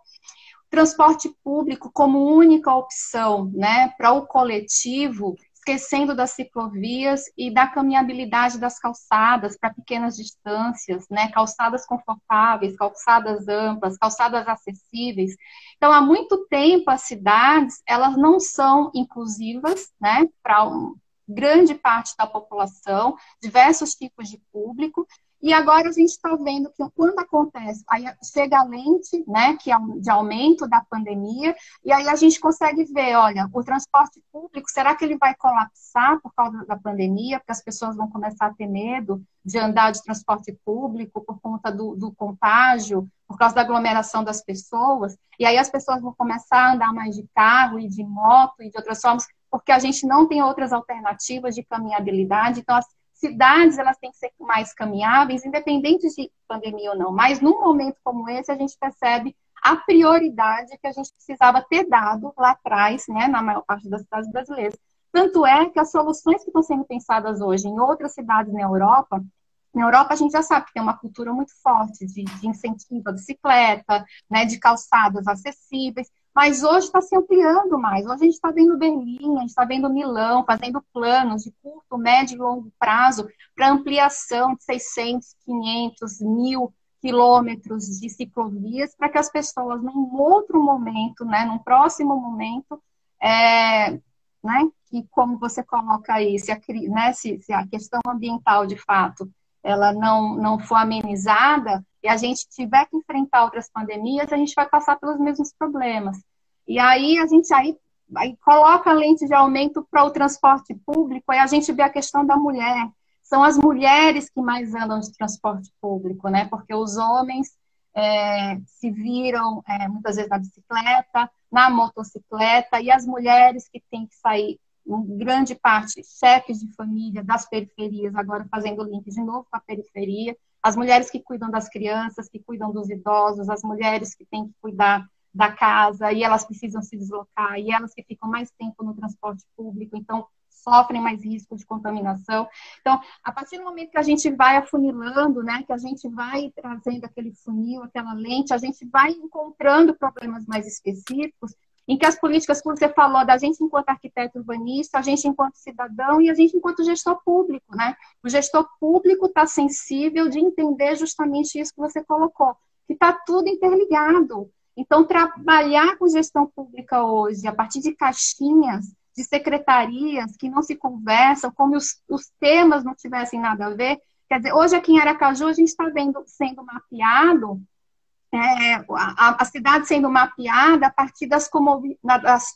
transporte público como única opção, né, para o coletivo, esquecendo das ciclovias e da caminhabilidade das calçadas para pequenas distâncias, né, calçadas confortáveis, calçadas amplas, calçadas acessíveis. Então, há muito tempo as cidades, elas não são inclusivas, né, para grande parte da população, diversos tipos de público. E agora a gente está vendo que quando acontece, aí chega a lente, né, que é de aumento da pandemia, e aí a gente consegue ver, olha, o transporte público, será que ele vai colapsar por causa da pandemia? Porque as pessoas vão começar a ter medo de andar de transporte público por conta do contágio, por causa da aglomeração das pessoas, e aí as pessoas vão começar a andar mais de carro e de moto e de outras formas, porque a gente não tem outras alternativas de caminhabilidade. Então, cidades, elas têm que ser mais caminháveis, independente de pandemia ou não. Mas num momento como esse, a gente percebe a prioridade que a gente precisava ter dado lá atrás, né, na maior parte das cidades brasileiras. Tanto é que as soluções que estão sendo pensadas hoje em outras cidades na Europa a gente já sabe que tem uma cultura muito forte de incentivo à bicicleta, né, de calçadas acessíveis, mas hoje está se ampliando mais. Hoje a gente está vendo Berlim, a gente está vendo Milão, fazendo planos de curto, médio e longo prazo para ampliação de 600, 500, 1.000 quilômetros de ciclovias para que as pessoas, num outro momento, né, num próximo momento, né, que como você coloca aí, se a questão ambiental, de fato, ela não for amenizada, e a gente tiver que enfrentar outras pandemias, a gente vai passar pelos mesmos problemas. E aí a gente aí coloca a lente de aumento para o transporte público, aí a gente vê a questão da mulher. São as mulheres que mais andam de transporte público, né? Porque os homens se viram muitas vezes na bicicleta, na motocicleta, e as mulheres que têm que sair, em grande parte, chefes de família das periferias, agora fazendo link de novo com a periferia, as mulheres que cuidam das crianças, que cuidam dos idosos, as mulheres que têm que cuidar da casa, e elas precisam se deslocar, e elas que ficam mais tempo no transporte público. Então, sofrem mais risco de contaminação. Então, a partir do momento que a gente vai afunilando, né, que a gente vai trazendo aquele funil, aquela lente, a gente vai encontrando problemas mais específicos, em que as políticas, como você falou, da gente enquanto arquiteto urbanista, a gente enquanto cidadão e a gente enquanto gestor público, né? O gestor público está sensível de entender justamente isso que você colocou, que está tudo interligado. Então, trabalhar com gestão pública hoje, a partir de caixinhas, de secretarias que não se conversam, como os temas não tivessem nada a ver, quer dizer, hoje aqui em Aracaju a gente está vendo sendo mapeado a cidade sendo mapeada a partir das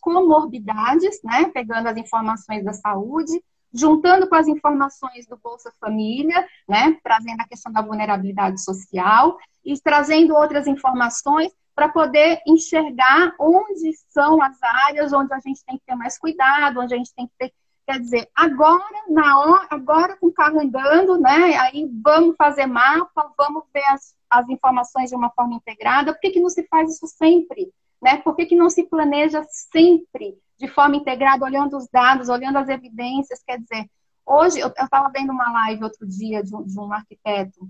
comorbidades, né, pegando as informações da saúde, juntando com as informações do Bolsa Família, né, trazendo a questão da vulnerabilidade social e trazendo outras informações para poder enxergar onde são as áreas onde a gente tem que ter mais cuidado, onde a gente tem que ter. Quer dizer, agora com o carro andando, né? Aí vamos fazer mapa, vamos ver as informações de uma forma integrada. Por que não se faz isso sempre? Né? Por que não se planeja sempre de forma integrada, olhando os dados, olhando as evidências? Quer dizer, hoje, eu estava vendo uma live outro dia de um arquiteto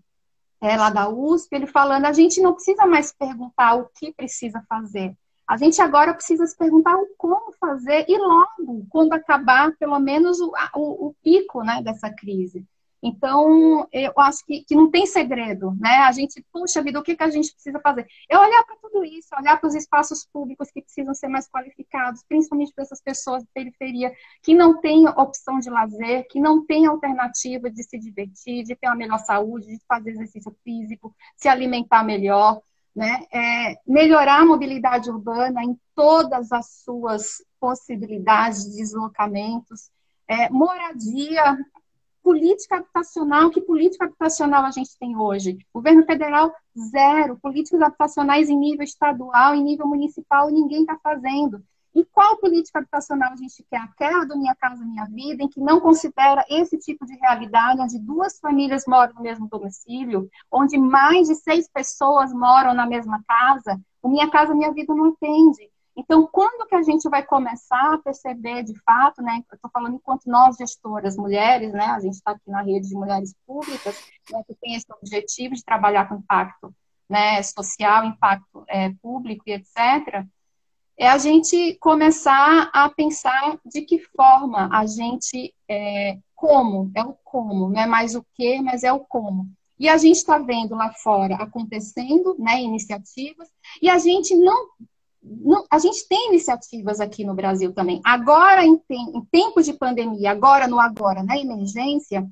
lá da USP, ele falando, a gente não precisa mais perguntar o que precisa fazer. A gente agora precisa se perguntar o como fazer e logo, quando acabar, pelo menos, o pico, né, dessa crise. Então, eu acho que não tem segredo, né? A gente, puxa vida, o que a gente precisa fazer? É olhar para tudo isso, olhar para os espaços públicos que precisam ser mais qualificados, principalmente para essas pessoas de periferia que não têm opção de lazer, que não têm alternativa de se divertir, de ter uma melhor saúde, de fazer exercício físico, se alimentar melhor. Né? Melhorar a mobilidade urbana em todas as suas possibilidades de deslocamentos, moradia, política habitacional. Que política habitacional a gente tem hoje? Governo federal, zero. Políticas habitacionais em nível estadual, em nível municipal, ninguém está fazendo. E qual política habitacional a gente quer? Aquela do Minha Casa Minha Vida, em que não considera esse tipo de realidade, onde 2 famílias moram no mesmo domicílio, onde mais de 6 pessoas moram na mesma casa, o Minha Casa Minha Vida não atende. Então, quando que a gente vai começar a perceber, de fato, né, eu estou falando enquanto nós gestoras mulheres, né, a gente está aqui na rede de mulheres públicas, né, que tem esse objetivo de trabalhar com impacto, né, social, impacto público e etc., é a gente começar a pensar de que forma a gente, como, é o como, não é mais o que, mas é o como. E a gente está vendo lá fora acontecendo, né, iniciativas, e a gente a gente tem iniciativas aqui no Brasil também. Agora, em tempos de pandemia, na emergência,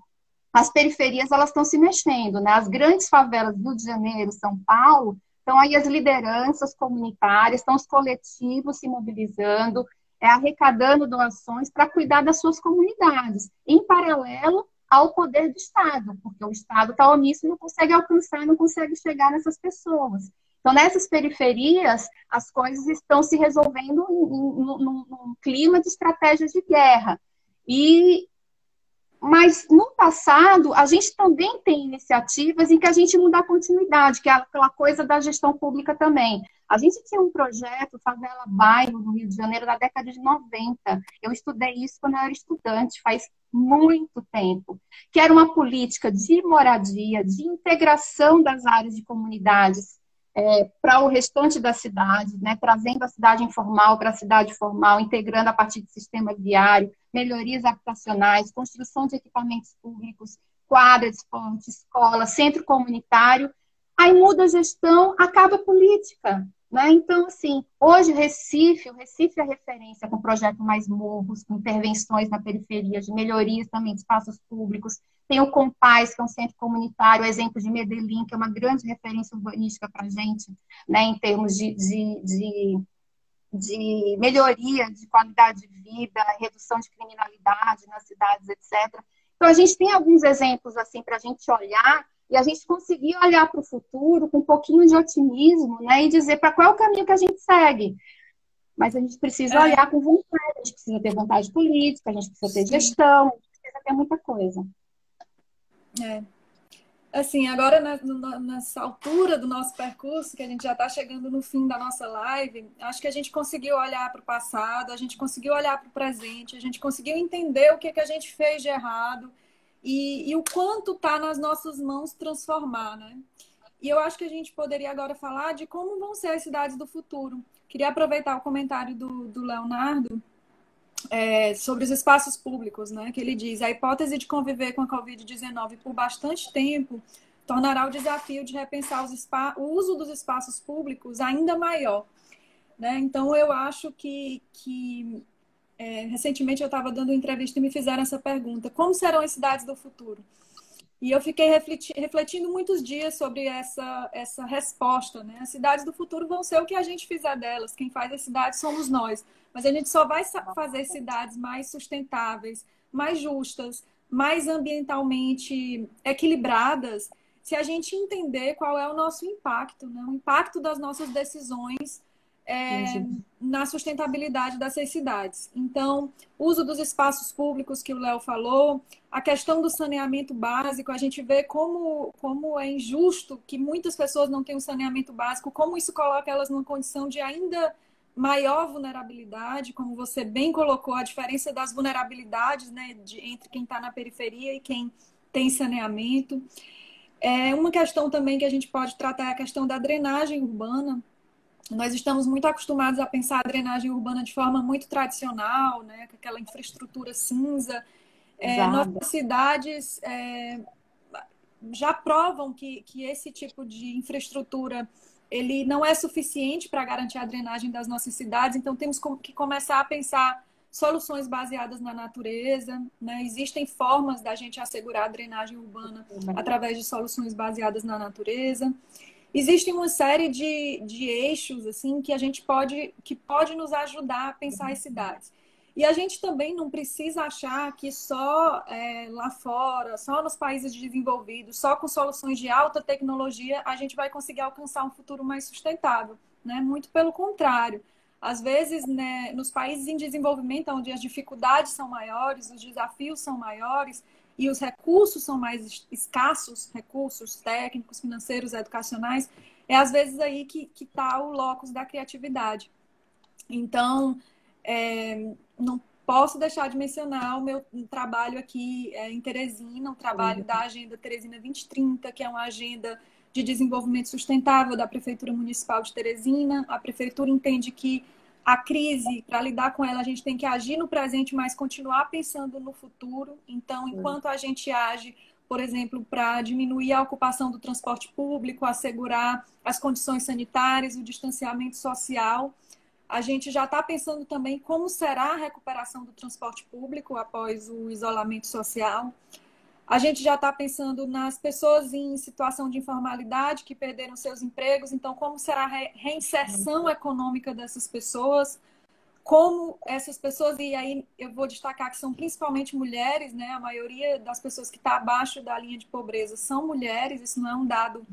as periferias elas estão se mexendo, né? As grandes favelas do Rio de Janeiro, São Paulo, então aí as lideranças comunitárias, estão os coletivos se mobilizando, arrecadando doações para cuidar das suas comunidades, em paralelo ao poder do Estado, porque o Estado está omisso e não consegue alcançar, não consegue chegar nessas pessoas. Então, nessas periferias, as coisas estão se resolvendo num clima de estratégias de guerra. Mas, no passado, a gente também tem iniciativas em que a gente não dá continuidade, que é aquela coisa da gestão pública também. A gente tinha um projeto, Favela Bairro, no Rio de Janeiro, da década de 90. Eu estudei isso quando eu era estudante, faz muito tempo, que era uma política de moradia, de integração das áreas de comunidades para o restante da cidade, né, trazendo a cidade informal para a cidade formal, integrando a partir do sistema viário, melhorias habitacionais, construção de equipamentos públicos, quadra de esporte, escola, centro comunitário. Aí muda a gestão, acaba a política. Né? Então, assim, hoje o Recife é referência com projeto Mais Morros, com intervenções na periferia, de melhorias também de espaços públicos. Tem o Compaz, que é um centro comunitário, o exemplo de Medellín, que é uma grande referência urbanística para a gente, né, em termos de melhoria de qualidade de vida, redução de criminalidade nas cidades, etc. Então, a gente tem alguns exemplos assim para a gente olhar e a gente conseguir olhar para o futuro com um pouquinho de otimismo, né, e dizer para qual é o caminho que a gente segue. Mas a gente precisa olhar com vontade, a gente precisa ter vontade política, a gente precisa ter gestão, a gente precisa ter muita coisa. Assim, agora nessa altura do nosso percurso, que a gente já está chegando no fim da nossa live, acho que a gente conseguiu olhar para o passado, a gente conseguiu olhar para o presente, a gente conseguiu entender o que, que a gente fez de errado e o quanto está nas nossas mãos transformar, né? E eu acho que a gente poderia agora falar de como vão ser as cidades do futuro. Queria aproveitar o comentário do Leonardo sobre os espaços públicos, né? Que ele diz: a hipótese de conviver com a Covid-19 por bastante tempo tornará o desafio de repensar o uso dos espaços públicos ainda maior, né? Então, eu acho que recentemente eu estava dando entrevista e me fizeram essa pergunta: como serão as cidades do futuro? E eu fiquei refletindo muitos dias sobre essa resposta, né? As cidades do futuro vão ser o que a gente fizer delas. Quem faz as cidades somos nós. Mas a gente só vai fazer cidades mais sustentáveis, mais justas, mais ambientalmente equilibradas, se a gente entender qual é o nosso impacto, né? O impacto das nossas decisões na sustentabilidade dessas cidades. Então, uso dos espaços públicos que o Léo falou, a questão do saneamento básico, a gente vê como é injusto que muitas pessoas não tenham saneamento básico, como isso coloca elas numa condição de ainda maior vulnerabilidade, como você bem colocou, a diferença das vulnerabilidades, né, entre quem está na periferia e quem tem saneamento. Uma questão também que a gente pode tratar é a questão da drenagem urbana. Nós estamos muito acostumados a pensar a drenagem urbana de forma muito tradicional, né, com aquela infraestrutura cinza. Nossas cidades já provam que esse tipo de infraestrutura ele não é suficiente para garantir a drenagem das nossas cidades, então temos que começar a pensar soluções baseadas na natureza, né? Existem formas da gente assegurar a drenagem urbana através de soluções baseadas na natureza. Existem uma série de eixos assim que a gente pode nos ajudar a pensar as cidades. E a gente também não precisa achar que só lá fora, só nos países desenvolvidos, só com soluções de alta tecnologia, a gente vai conseguir alcançar um futuro mais sustentável, né? Muito pelo contrário. Às vezes, né, nos países em desenvolvimento, onde as dificuldades são maiores, os desafios são maiores e os recursos são mais escassos, recursos técnicos, financeiros, educacionais, é às vezes aí que está o locus da criatividade. Então, não posso deixar de mencionar o meu trabalho aqui em Teresina, o trabalho da Agenda Teresina 2030, que é uma agenda de desenvolvimento sustentável da Prefeitura Municipal de Teresina. A Prefeitura entende que a crise, para lidar com ela, a gente tem que agir no presente, mas continuar pensando no futuro. Então, enquanto a gente age, por exemplo, para diminuir a ocupação do transporte público, assegurar as condições sanitárias, o distanciamento social, a gente já está pensando também como será a recuperação do transporte público após o isolamento social. A gente já está pensando nas pessoas em situação de informalidade que perderam seus empregos, então como será a reinserção econômica dessas pessoas, como essas pessoas, e aí eu vou destacar que são principalmente mulheres, né? A maioria das pessoas que está abaixo da linha de pobreza são mulheres, isso não é um dado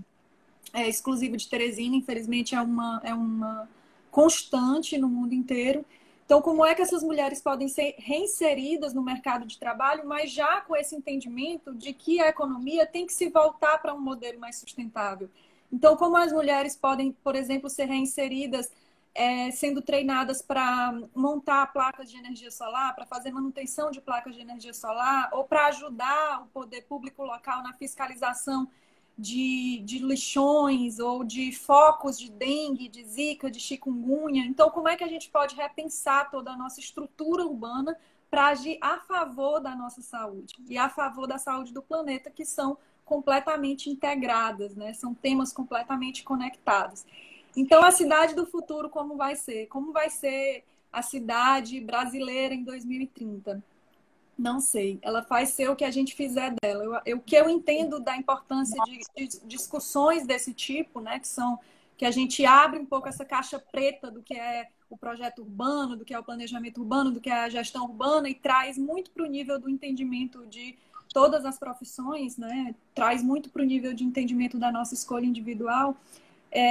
exclusivo de Teresina, infelizmente é uma constante no mundo inteiro. Então, como é que essas mulheres podem ser reinseridas no mercado de trabalho, mas já com esse entendimento de que a economia tem que se voltar para um modelo mais sustentável? Então, como as mulheres podem, por exemplo, ser reinseridas sendo treinadas para montar placas de energia solar, para fazer manutenção de placas de energia solar, ou para ajudar o poder público local na fiscalização de lixões ou de focos de dengue, de zika, de chikungunya. Então, como é que a gente pode repensar toda a nossa estrutura urbana para agir a favor da nossa saúde e a favor da saúde do planeta, que são completamente integradas, né? São temas completamente conectados. Então, a cidade do futuro, como vai ser? Como vai ser a cidade brasileira em 2030? Não sei. Ela vai ser o que a gente fizer dela. O que eu entendo da importância de discussões desse tipo, né, que a gente abre um pouco essa caixa preta do que é o projeto urbano, do que é o planejamento urbano, do que é a gestão urbana e traz muito para o nível do entendimento de todas as profissões, né? Traz muito para o nível de entendimento da nossa escolha individual.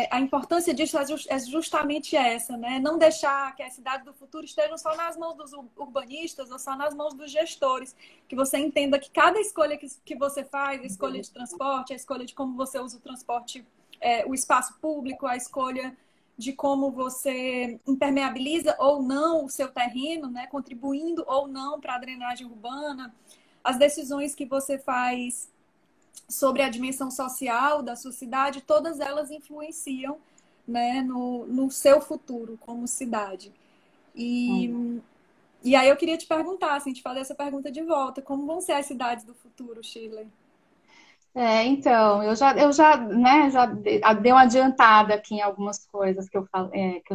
a importância disso é justamente essa, né? Não deixar que a cidade do futuro esteja só nas mãos dos urbanistas ou só nas mãos dos gestores. Que você entenda que cada escolha que você faz, a escolha de transporte, a escolha de como você usa o transporte, o espaço público, a escolha de como você impermeabiliza ou não o seu terreno, né? Contribuindo ou não para a drenagem urbana, as decisões que você faz sobre a dimensão social da sua cidade, todas elas influenciam, né, no seu futuro como cidade. E aí eu queria te perguntar, assim, te fazer essa pergunta de volta, como vão ser as cidades do futuro, Shirley? Então, né, dei uma adiantada aqui em algumas coisas que eu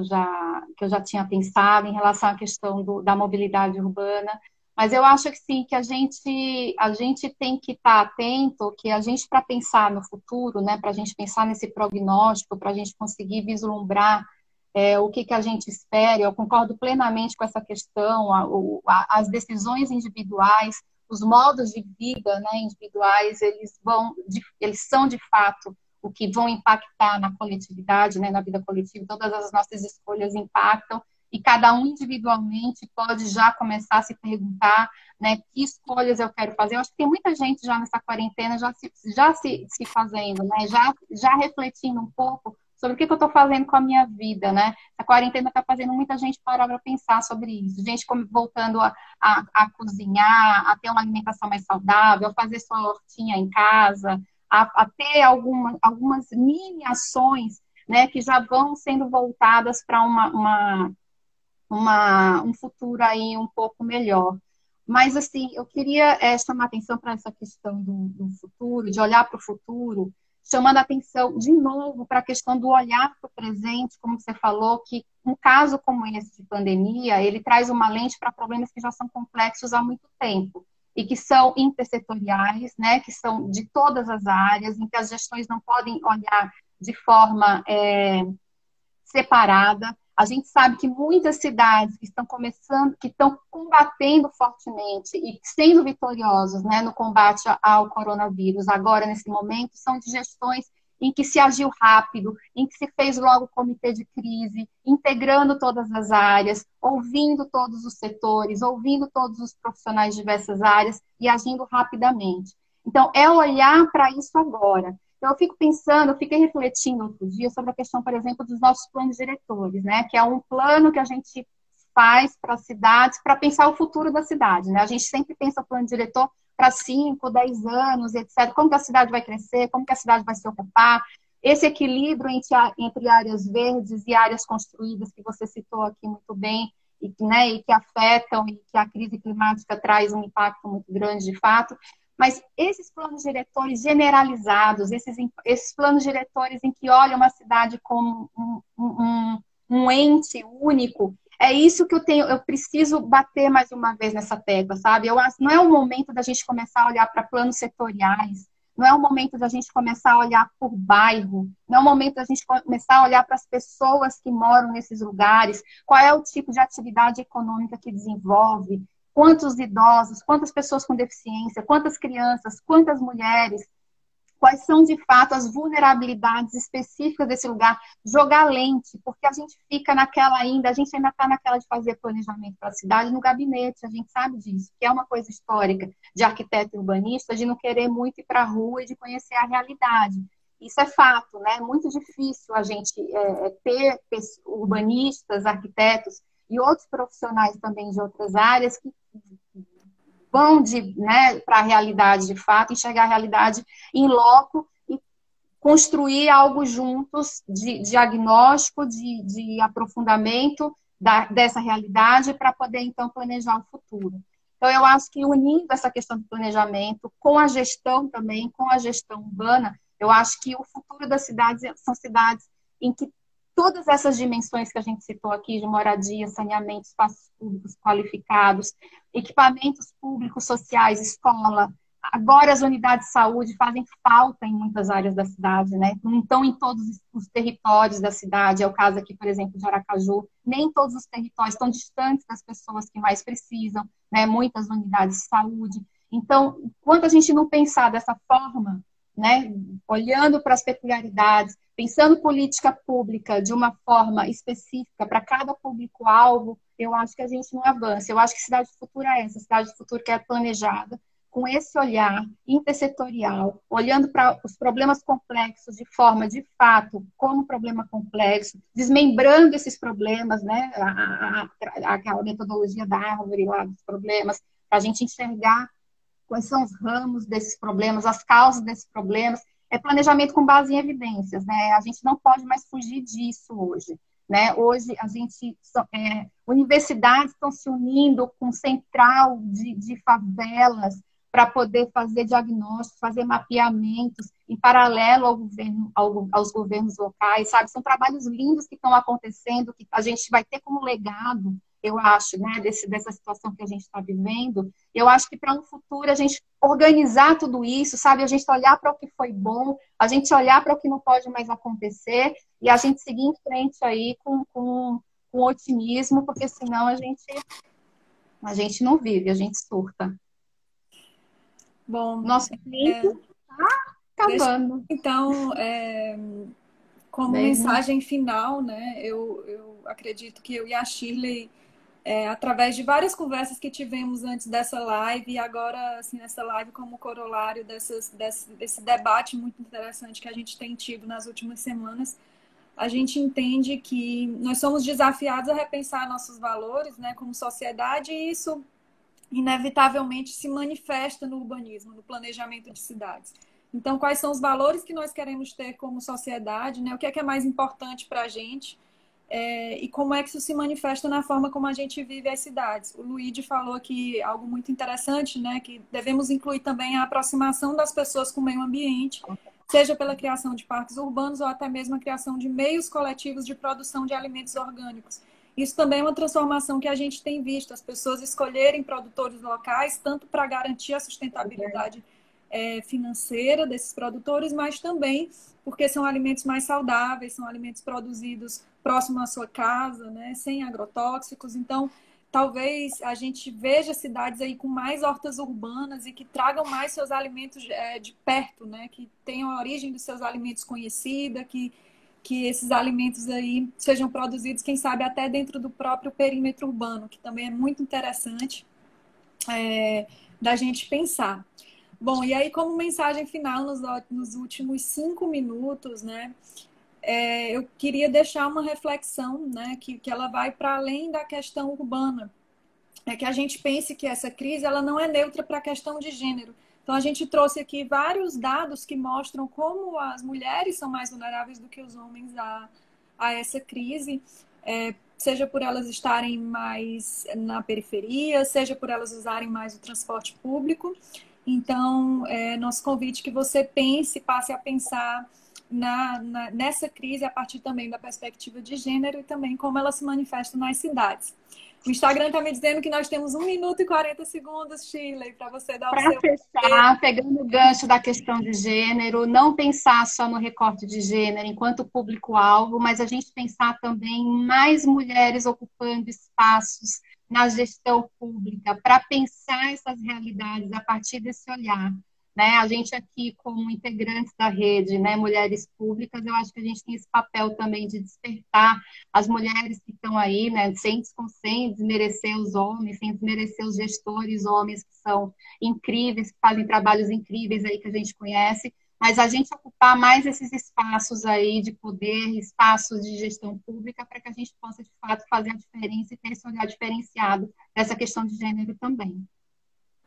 já tinha pensado em relação à questão da mobilidade urbana, mas eu acho que sim, que a gente tem que estar atento, que a gente, para pensar no futuro, né, para a gente pensar nesse prognóstico, para a gente conseguir vislumbrar o que a gente espera, eu concordo plenamente com essa questão, as decisões individuais, os modos de vida, né, individuais, eles são de fato o que vão impactar na coletividade, né, na vida coletiva. Todas as nossas escolhas impactam e cada um individualmente pode já começar a se perguntar, né, que escolhas eu quero fazer. Eu acho que tem muita gente já nessa quarentena se fazendo, né, já refletindo um pouco sobre o que eu estou fazendo com a minha vida, né? A quarentena está fazendo muita gente parar para pensar sobre isso. Gente voltando a cozinhar, a ter uma alimentação mais saudável, a fazer sua hortinha em casa, a ter algumas mini ações, né, que já vão sendo voltadas para um futuro aí um pouco melhor. Mas, assim, eu queria chamar atenção para essa questão do futuro, de olhar para o futuro, chamando a atenção de novo para a questão do olhar para o presente, como você falou, que um caso como esse de pandemia, ele traz uma lente para problemas que já são complexos há muito tempo e que são intersetoriais, né, que são de todas as áreas, em que as gestões não podem olhar de forma separada. A gente sabe que muitas cidades que estão começando, que estão combatendo fortemente e sendo vitoriosos, né, no combate ao coronavírus, agora, nesse momento, são de gestões em que se agiu rápido, em que se fez logo o comitê de crise, integrando todas as áreas, ouvindo todos os setores, ouvindo todos os profissionais de diversas áreas e agindo rapidamente. Então, é olhar para isso agora. Então, eu fiquei refletindo outro dia sobre a questão, por exemplo, dos nossos planos diretores, né? Que é um plano que a gente faz para as cidades, para pensar o futuro da cidade, né? A gente sempre pensa o plano diretor para 5, 10 anos, etc. Como que a cidade vai crescer, como que a cidade vai se ocupar, esse equilíbrio entre áreas verdes e áreas construídas, que você citou aqui muito bem, né, e que afetam, e que a crise climática traz um impacto muito grande, de fato. Mas esses planos diretores generalizados, esses planos diretores em que olham uma cidade como um ente único, é isso que eu preciso bater mais uma vez nessa tecla, sabe? Eu acho que não é o momento da gente começar a olhar para planos setoriais, não é o momento da gente começar a olhar por bairro, não é o momento da gente começar a olhar para as pessoas que moram nesses lugares, qual é o tipo de atividade econômica que desenvolve, quantos idosos, quantas pessoas com deficiência, quantas crianças, quantas mulheres, quais são de fato as vulnerabilidades específicas desse lugar, jogar lente, porque a gente fica naquela ainda, a gente ainda está naquela de fazer planejamento para a cidade no gabinete, a gente sabe disso, que é uma coisa histórica de arquiteto e urbanista, de não querer muito ir para a rua e de conhecer a realidade. Isso é fato, né? É muito difícil a gente ter urbanistas, arquitetos e outros profissionais também de outras áreas que vão né, para a realidade de fato, enxergar a realidade em loco e construir algo juntos de diagnóstico, de aprofundamento dessa realidade para poder, então, planejar o futuro. Então, eu acho que unindo essa questão do planejamento com a gestão também, com a gestão urbana, eu acho que o futuro das cidades são cidades em que todas essas dimensões que a gente citou aqui, de moradia, saneamento, espaços públicos qualificados, equipamentos públicos, sociais, escola. Agora as unidades de saúde fazem falta em muitas áreas da cidade, né? Não estão em todos os territórios da cidade, é o caso aqui, por exemplo, de Aracaju, nem todos os territórios estão distantes das pessoas que mais precisam, né? Muitas unidades de saúde. Então, enquanto a gente não pensar dessa forma, né, olhando para as peculiaridades, pensando política pública de uma forma específica para cada público-alvo, eu acho que a gente não avança. Eu acho que cidade do futuro é essa, cidade do futuro que é planejada, com esse olhar intersetorial, olhando para os problemas complexos de forma, de fato, como problema complexo, desmembrando esses problemas, né, aquela metodologia da árvore lá dos problemas, para a gente enxergar quais são os ramos desses problemas, as causas desses problemas. É planejamento com base em evidências, né? A gente não pode mais fugir disso hoje, né? Hoje a gente universidades estão se unindo com central de favelas para poder fazer diagnósticos, fazer mapeamentos em paralelo ao governo, aos governos locais, sabe? São trabalhos lindos que estão acontecendo, que a gente vai ter como legado, eu acho, né, dessa situação que a gente está vivendo. Eu acho que para um futuro a gente organizar tudo isso, sabe? A gente olhar para o que foi bom, a gente olhar para o que não pode mais acontecer e a gente seguir em frente aí com otimismo, porque senão a gente não vive, a gente surta. Bom, Nosso tempo está acabando. então, como Mesmo. mensagem final, né, eu acredito que eu e a Shirley, através de várias conversas que tivemos antes dessa live e agora, assim, nessa live como corolário desse debate muito interessante que a gente tem tido nas últimas semanas, a gente entende que nós somos desafiados a repensar nossos valores, né, como sociedade, e isso inevitavelmente se manifesta no urbanismo, no planejamento de cidades. Então, quais são os valores que nós queremos ter como sociedade, né? O que é mais importante para a gente, e como é que isso se manifesta na forma como a gente vive as cidades. O Luigi falou aqui algo muito interessante, né? Que devemos incluir também a aproximação das pessoas com o meio ambiente, seja pela criação de parques urbanos ou até mesmo a criação de meios coletivos de produção de alimentos orgânicos. Isso também é uma transformação que a gente tem visto, as pessoas escolherem produtores locais, tanto para garantir a sustentabilidade financeira desses produtores, mas também porque são alimentos mais saudáveis, são alimentos produzidos próximo à sua casa, né, sem agrotóxicos. Então, talvez a gente veja cidades aí com mais hortas urbanas e que tragam mais seus alimentos de perto, né, que tenham a origem dos seus alimentos conhecida, que esses alimentos aí sejam produzidos, quem sabe, até dentro do próprio perímetro urbano, que também é muito interessante da gente pensar. Bom, e aí como mensagem final nos últimos 5 minutos, né, eu queria deixar uma reflexão, né, que ela vai para além da questão urbana. É que a gente pense que essa crise ela não é neutra para a questão de gênero. Então, a gente trouxe aqui vários dados que mostram como as mulheres são mais vulneráveis do que os homens a essa crise, seja por elas estarem mais na periferia, seja por elas usarem mais o transporte público. Então, nosso convite é que você passe a pensar nessa crise a partir também da perspectiva de gênero e também como ela se manifesta nas cidades. O Instagram está me dizendo que nós temos 1 minuto e 40 segundos, Shirley, para você dar o Para seu... fechar, pegando o gancho da questão de gênero, não pensar só no recorte de gênero enquanto público-alvo, mas a gente pensar também em mais mulheres ocupando espaços na gestão pública, para pensar essas realidades a partir desse olhar. Né? A gente aqui, como integrantes da rede, né, Mulheres Públicas, eu acho que a gente tem esse papel também de despertar as mulheres que estão aí, né, sem desmerecer os homens, sem desmerecer os gestores homens que são incríveis, que fazem trabalhos incríveis aí que a gente conhece, mas a gente ocupar mais esses espaços aí de poder, espaços de gestão pública, para que a gente possa, de fato, fazer a diferença e ter esse olhar diferenciado dessa questão de gênero também.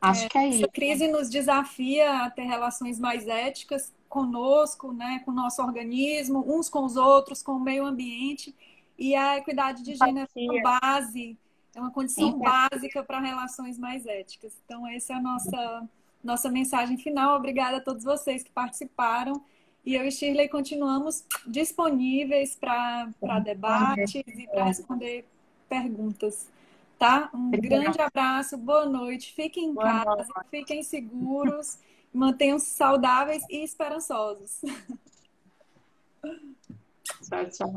Acho que é Essa isso. crise nos desafia a ter relações mais éticas conosco, né, com o nosso organismo, uns com os outros, com o meio ambiente, e a equidade de gênero é uma base, é uma condição básica para relações mais éticas. Então, essa é a nossa mensagem final. Obrigada a todos vocês que participaram. E eu e Shirley continuamos disponíveis para debates e para responder perguntas. Tá? Um grande abraço, boa noite, fiquem em casa, fiquem seguros, mantenham-se saudáveis e esperançosos. Tchau, tchau.